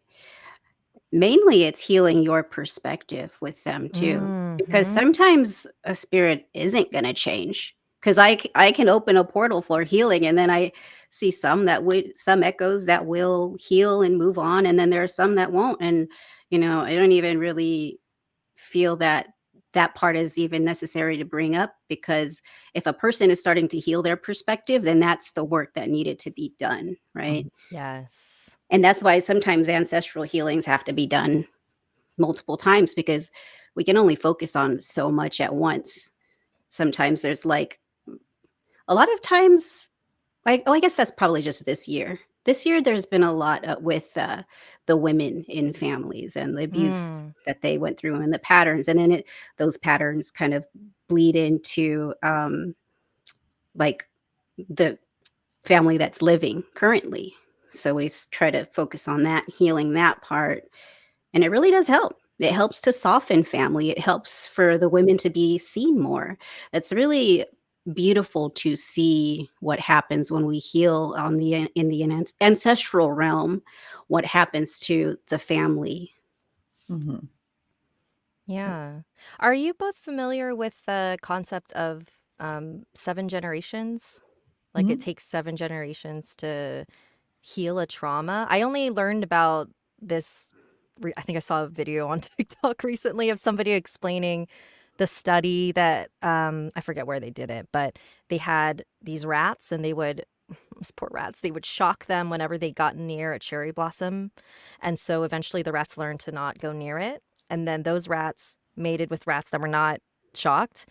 Speaker 3: mainly it's healing your perspective with them too. Because
Speaker 2: Mm-hmm.
Speaker 3: sometimes a spirit isn't going to change. Because I can open a portal for healing, and then I see some echoes that will heal and move on, and then there are some that won't. And I don't even really feel that that part is even necessary to bring up, because if a person is starting to heal their perspective, then that's the work that needed to be done, right?
Speaker 1: Mhm.
Speaker 2: Yes.
Speaker 3: And that's why sometimes ancestral healings have to be done multiple times, because we can only focus on so much at once. Sometimes there's like a lot of times, I guess that's probably just this year. This year, there's been a lot with the women in families and the abuse that they went through and the patterns. And then those patterns kind of bleed into like the family that's living currently. So we try to focus on that, healing that part. And it really does help. It helps to soften family. It helps for the women to be seen more. It's really beautiful to see what happens when we heal in the ancestral realm, what happens to the family.
Speaker 1: Mhm.
Speaker 2: Yeah. Are you both familiar with the concept of 7 generations? Like it
Speaker 1: Mhm.
Speaker 2: takes 7 generations to heal a trauma. I only learned about this. I think I saw a video on TikTok recently of somebody explaining the study that I forget where they did it, but they had these rats and these poor rats, they would shock them whenever they got near a cherry blossom. And so eventually the rats learned to not go near it. And then those rats mated with rats that were not shocked.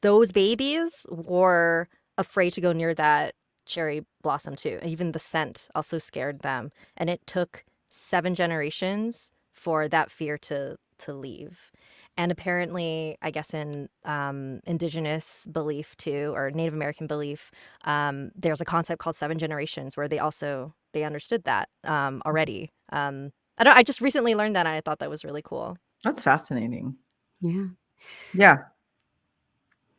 Speaker 2: Those babies were afraid to go near that cherry blossom too. Even the scent also scared them. And it took 7 generations for that fear to leave. And apparently, I guess in indigenous belief too, or Native American belief, there's a concept called 7 generations where they understood that already. I just recently learned that, and I thought that was really cool.
Speaker 1: That's fascinating.
Speaker 3: Yeah,
Speaker 1: Yeah.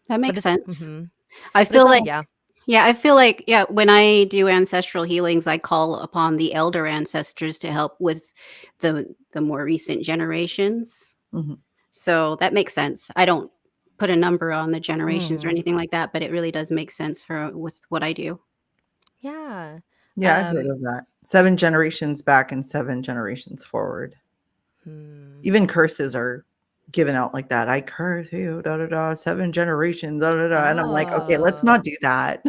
Speaker 3: that
Speaker 2: But
Speaker 3: makes
Speaker 2: it's
Speaker 3: sense.
Speaker 2: mhm.
Speaker 3: I
Speaker 2: But it's
Speaker 3: feel
Speaker 2: not,
Speaker 3: like,
Speaker 2: yeah.
Speaker 3: yeah, I feel like, yeah, when I do ancestral healings, I call upon the elder ancestors to help with the more recent generations.
Speaker 1: Mhm.
Speaker 3: So that makes sense. I don't put a number on the generations or
Speaker 2: Mm,
Speaker 3: anything like that, but it really does make sense for with what I do.
Speaker 2: yeah.
Speaker 1: Yeah, I've heard
Speaker 2: Um,
Speaker 1: of that. 7 generations back and 7 generations forward.
Speaker 2: hmm.
Speaker 1: Even curses are given out like that. I curse you, da da da, 7 generations, da da da. And I'm like, okay, let's
Speaker 2: Oh.
Speaker 1: not do that.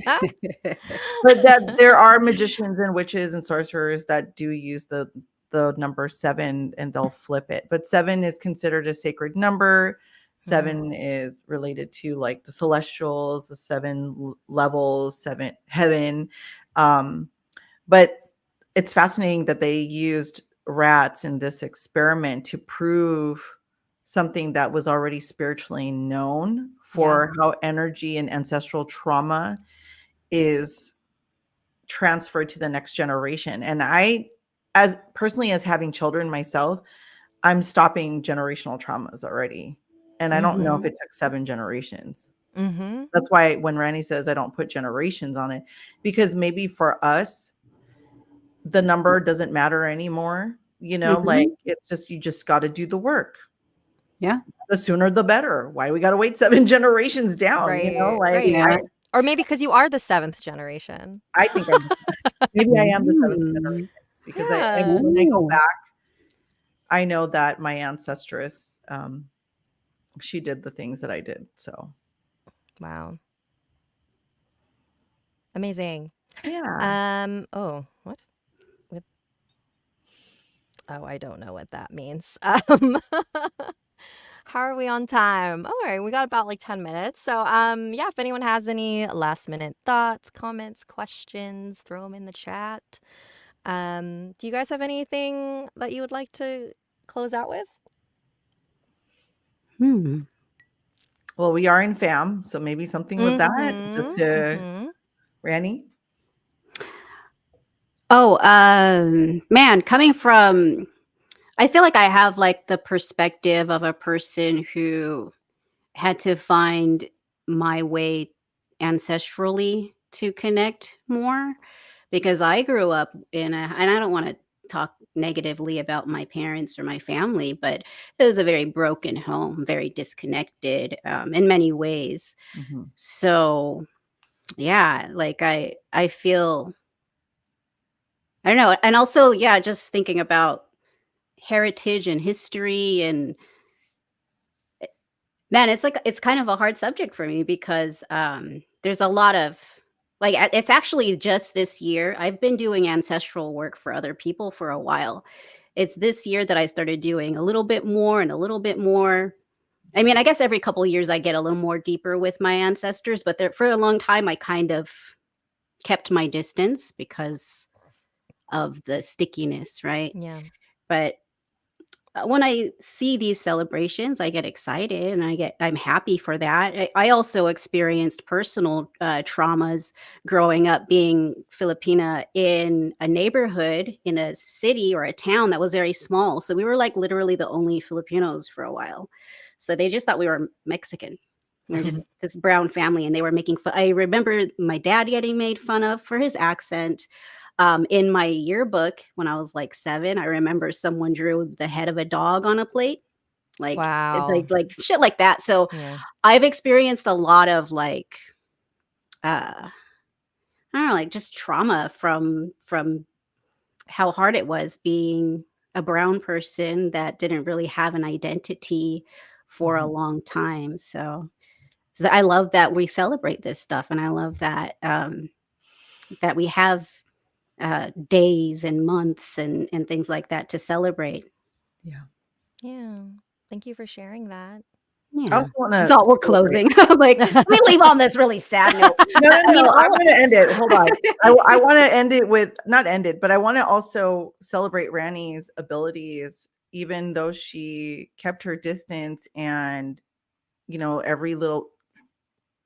Speaker 1: But that there are magicians and witches and sorcerers that do use the number 7 and they'll flip it. But 7 is considered a sacred number. 7 is related to like the celestials, the 7 levels, 7 heaven. But it's fascinating that they used rats in this experiment to prove something that was already spiritually known for how energy and ancestral trauma is transferred to the next generation. And I, as personally as having children myself, I'm stopping generational traumas already. And I don't know if it took 7 generations. That's why when Rannie says I don't put generations on it, because maybe for us, the number doesn't matter anymore. Like it's just, you just got to do the work.
Speaker 3: Yeah.
Speaker 1: The sooner the better. Why we got to wait 7 generations down?
Speaker 2: Right,
Speaker 1: Like
Speaker 3: Yeah.
Speaker 2: or maybe because you are the 7th generation.
Speaker 1: I think maybe I am the 7th generation because when I go back, I know that my ancestress, she did the things that I did. So
Speaker 2: Wow. Amazing.
Speaker 1: yeah.
Speaker 2: Oh, what? Oh, I don't know what that means. How are we on time? All right, we got about like 10 minutes. So, yeah, if anyone has any last minute thoughts, comments, questions, throw them in the chat. Do you guys have anything that you would like to close out with?
Speaker 1: Well, we are in fam, so maybe something with that, just to Rannie.
Speaker 3: Oh, man, coming from, I feel like I have like the perspective of a person who had to find my way ancestrally to connect more, because I grew up in and I don't want to talk negatively about my parents or my family, but it was a very broken home, very disconnected in many ways. So yeah, like I feel, I don't know, and also yeah, just thinking about heritage and history, and man, it's like it's kind of a hard subject for me because there's a lot of like it's actually just this year. I've been doing ancestral work for other people for a while. It's this year that I started doing a little bit more and a little bit more. I mean, I guess every couple of years I get a little more deeper with my ancestors, but there, for a long time I kind of kept my distance because of the stickiness, right?
Speaker 2: Yeah.
Speaker 3: But when I see these celebrations, I get excited and I'm happy for that. I also experienced personal traumas growing up being Filipina in a neighborhood in a city or a town that was very small. So we were like literally the only Filipinos for a while. So they just thought we were Mexican. We were just this brown family, and they were making fun. I remember my dad getting made fun of for his accent. In my yearbook, when I was like 7, I remember someone drew the head of a dog on a plate, like
Speaker 2: Wow.
Speaker 3: like shit like that. So
Speaker 2: Yeah.
Speaker 3: I've experienced a lot of like, I don't know, like just trauma from how hard it was being a brown person that didn't really have an identity for a long time. So I love that we celebrate this stuff, and I love that that we have days and months and things like that to celebrate.
Speaker 2: Yeah. Thank you for sharing that.
Speaker 1: I
Speaker 3: Yeah.
Speaker 1: also want
Speaker 3: It's
Speaker 1: to
Speaker 3: all we're
Speaker 1: celebrate.
Speaker 3: closing. I'm like, let me leave on this really sad note.
Speaker 1: No,
Speaker 3: I mean,
Speaker 1: I'm going to end it. Hold on. I want to end it with, not end it, but I want to also celebrate Rannie's abilities, even though she kept her distance and,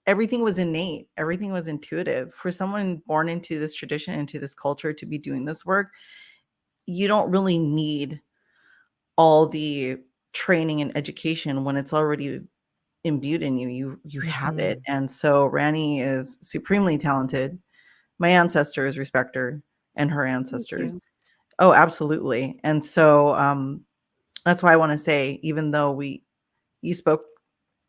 Speaker 1: everything was innate. Everything was intuitive. For someone born into this tradition, into this culture to be doing this work, you don't really need all the training and education when it's already imbued in you have it. And so Rannie is supremely talented. My ancestors respect her and her ancestors. Oh, absolutely. And so that's why I want to say, even though you spoke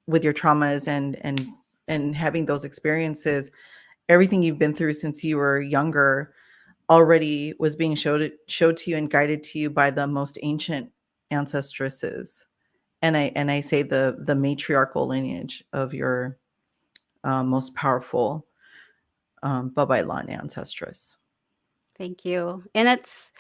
Speaker 1: with your traumas and having those experiences, everything you've been through since you were younger already was being showed to you and guided to you by the most ancient ancestresses. And I say the matriarchal lineage of your most powerful Bye-bye, Lyn Ancestress.
Speaker 3: Thank you. And that's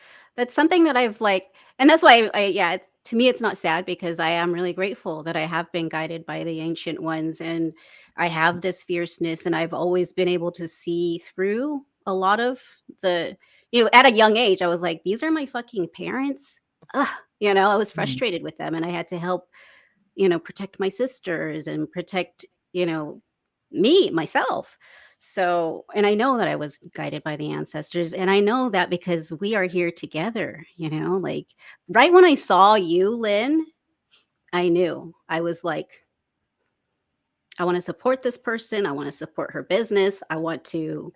Speaker 3: something that I've like, and that's why yeah, to me it's not sad because I am really grateful that I have been guided by the ancient ones and I have this fierceness and I've always been able to see through a lot of the, at a young age I was like, these are my fucking parents. Ugh, I was frustrated with them and I had to help, protect my sisters and protect, myself. So, and I know that I was guided by the ancestors, and I know that because we are here together, like right when I saw you, Lyn, I knew. I was like, I want to support this person. I want to support her business. I want to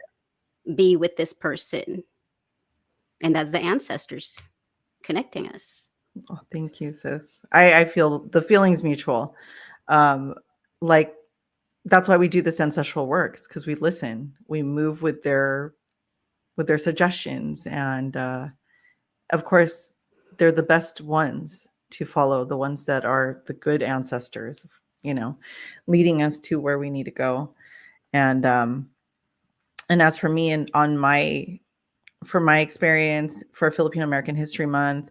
Speaker 3: be with this person. And that's the ancestors connecting us.
Speaker 1: Oh, thank you, sis. I feel the feeling's mutual. Like that's why we do this ancestral work, because we listen, we move with their suggestions, and of course, they're the best ones to follow, the ones that are the good ancestors, leading us to where we need to go. And as for me, and for my experience for Filipino American History Month,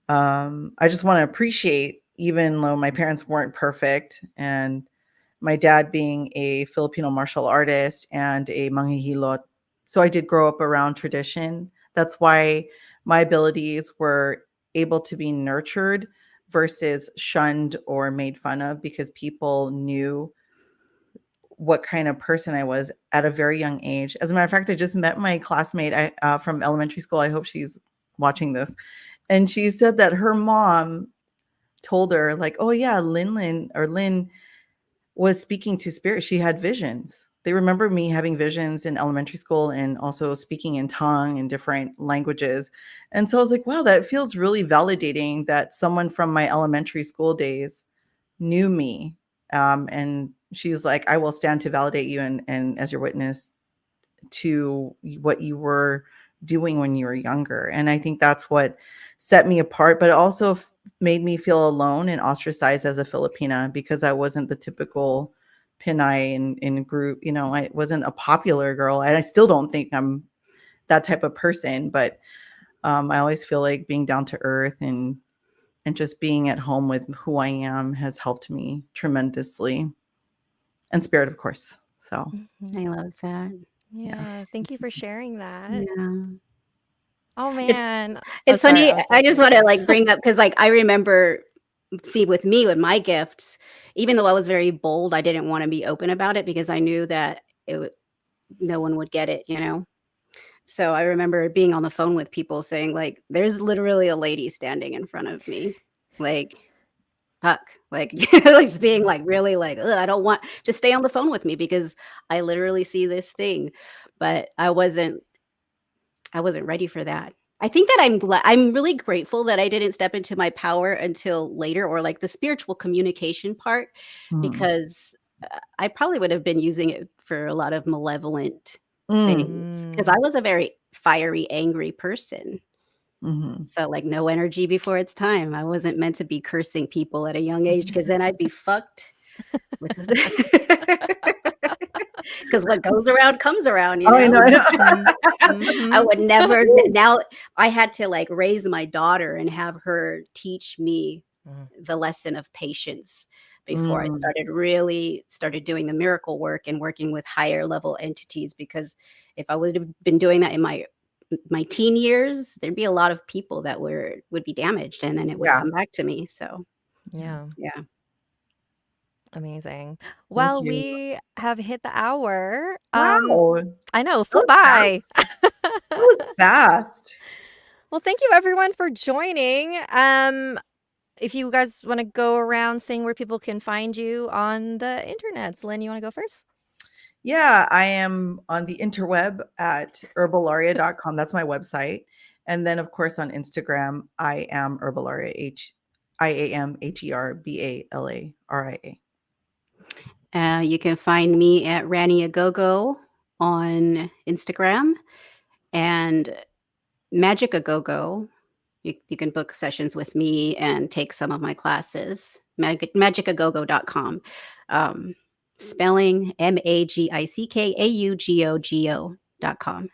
Speaker 1: I just want to appreciate, even though my parents weren't perfect, and my dad being a Filipino martial artist and a manghihilot. So I did grow up around tradition. That's why my abilities were able to be nurtured versus shunned or made fun of, because people knew what kind of person I was at a very young age. As a matter of fact, I just met my classmate from elementary school. I hope she's watching this. And she said that her mom told her, like, oh yeah, Lyn was speaking to spirit. She had visions. They remember me having visions in elementary school and also speaking in tongue in different languages. And so I was like, wow, that feels really validating that someone from my elementary school days knew me. And she's like, I will stand to validate you and as your witness to what you were doing when you were younger. And I think that's what set me apart, but it also made me feel alone and ostracized as a Filipina, because I wasn't the typical Pinay in group. I wasn't a popular girl, and I still don't think I'm that type of person. But I always feel like being down to earth and just being at home with who I am has helped me tremendously, and spirit, of course. So
Speaker 3: I love that.
Speaker 2: Yeah. Thank you for sharing that.
Speaker 3: Yeah.
Speaker 2: Oh
Speaker 3: It's
Speaker 2: man.
Speaker 3: it's
Speaker 2: Sorry,
Speaker 3: funny.
Speaker 2: I was
Speaker 3: I just
Speaker 2: thinking.
Speaker 3: want to like bring up because like I remember, see, with me with my gifts, even though I was very bold, I didn't want to be open about it because I knew that no one would get it. So I remember being on the phone with people saying like, "There's literally a lady standing in front of me, like." Fuck, like just being like really like, "Ugh, I don't want just stay on the phone with me because I literally see this thing," but I wasn't ready for that. I think that I'm really grateful that I didn't step into my power until later, or like the spiritual communication part,
Speaker 1: mm.
Speaker 3: because I probably would have been using it for a lot of malevolent
Speaker 1: Mm.
Speaker 3: things because I was a very fiery, angry person.
Speaker 1: Mm-hmm.
Speaker 3: So like no energy before it's time. I wasn't meant to be cursing people at a young age because then I'd be fucked with because what goes around comes around,
Speaker 1: Oh, I know. I know.
Speaker 3: I
Speaker 2: Mhm.
Speaker 3: would never now I had to like raise my daughter and have her teach me
Speaker 2: Mhm.
Speaker 3: the lesson of patience before I
Speaker 1: Mm.
Speaker 3: started doing the miracle work and working with higher level entities, because if I would have been doing that in my teen years, there'd be a lot of people that would be damaged and then it would
Speaker 1: Yeah.
Speaker 3: come back to me. So
Speaker 2: Yeah.
Speaker 3: yeah.
Speaker 2: Amazing.
Speaker 1: Thank
Speaker 2: Well,
Speaker 1: you.
Speaker 2: we have hit the hour.
Speaker 1: Wow.
Speaker 2: I know,
Speaker 1: That
Speaker 2: flew
Speaker 1: was fast.
Speaker 2: by.
Speaker 1: That was fast.
Speaker 2: Well, thank you everyone for joining. If you guys want to go around saying where people can find you on the internets, Lyn, you want to go first?
Speaker 1: Yeah, I am on the interweb at herbalaria.com. That's my website. And then, of course, on Instagram, I am Herbalaria, HIAMHERBALARIA.
Speaker 3: You can find me at Rannie AuGoGo on Instagram and Magic AuGoGo. You can book sessions with me and take some of my classes. Magicagogo.com. Um, Spelling MAGICKAUGOGO.com.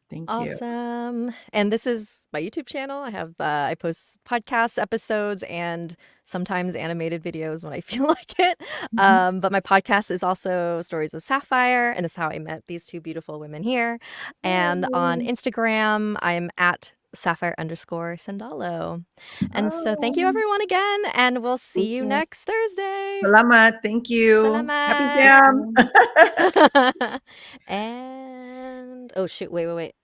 Speaker 1: Thank you.
Speaker 2: Awesome. And this is my YouTube channel. I post podcast episodes and sometimes animated videos when I feel like it. But my podcast is also Stories with Sapphire, and this is how I met these two beautiful women here. And on Instagram, I'm at Sapphire_Sandalo. And so thank you everyone again, and we'll see
Speaker 3: Thank
Speaker 2: you
Speaker 3: you.
Speaker 2: next Thursday.
Speaker 1: Salamat. Thank you. Happy
Speaker 2: Salamat.
Speaker 1: jam.
Speaker 2: And oh shoot, wait.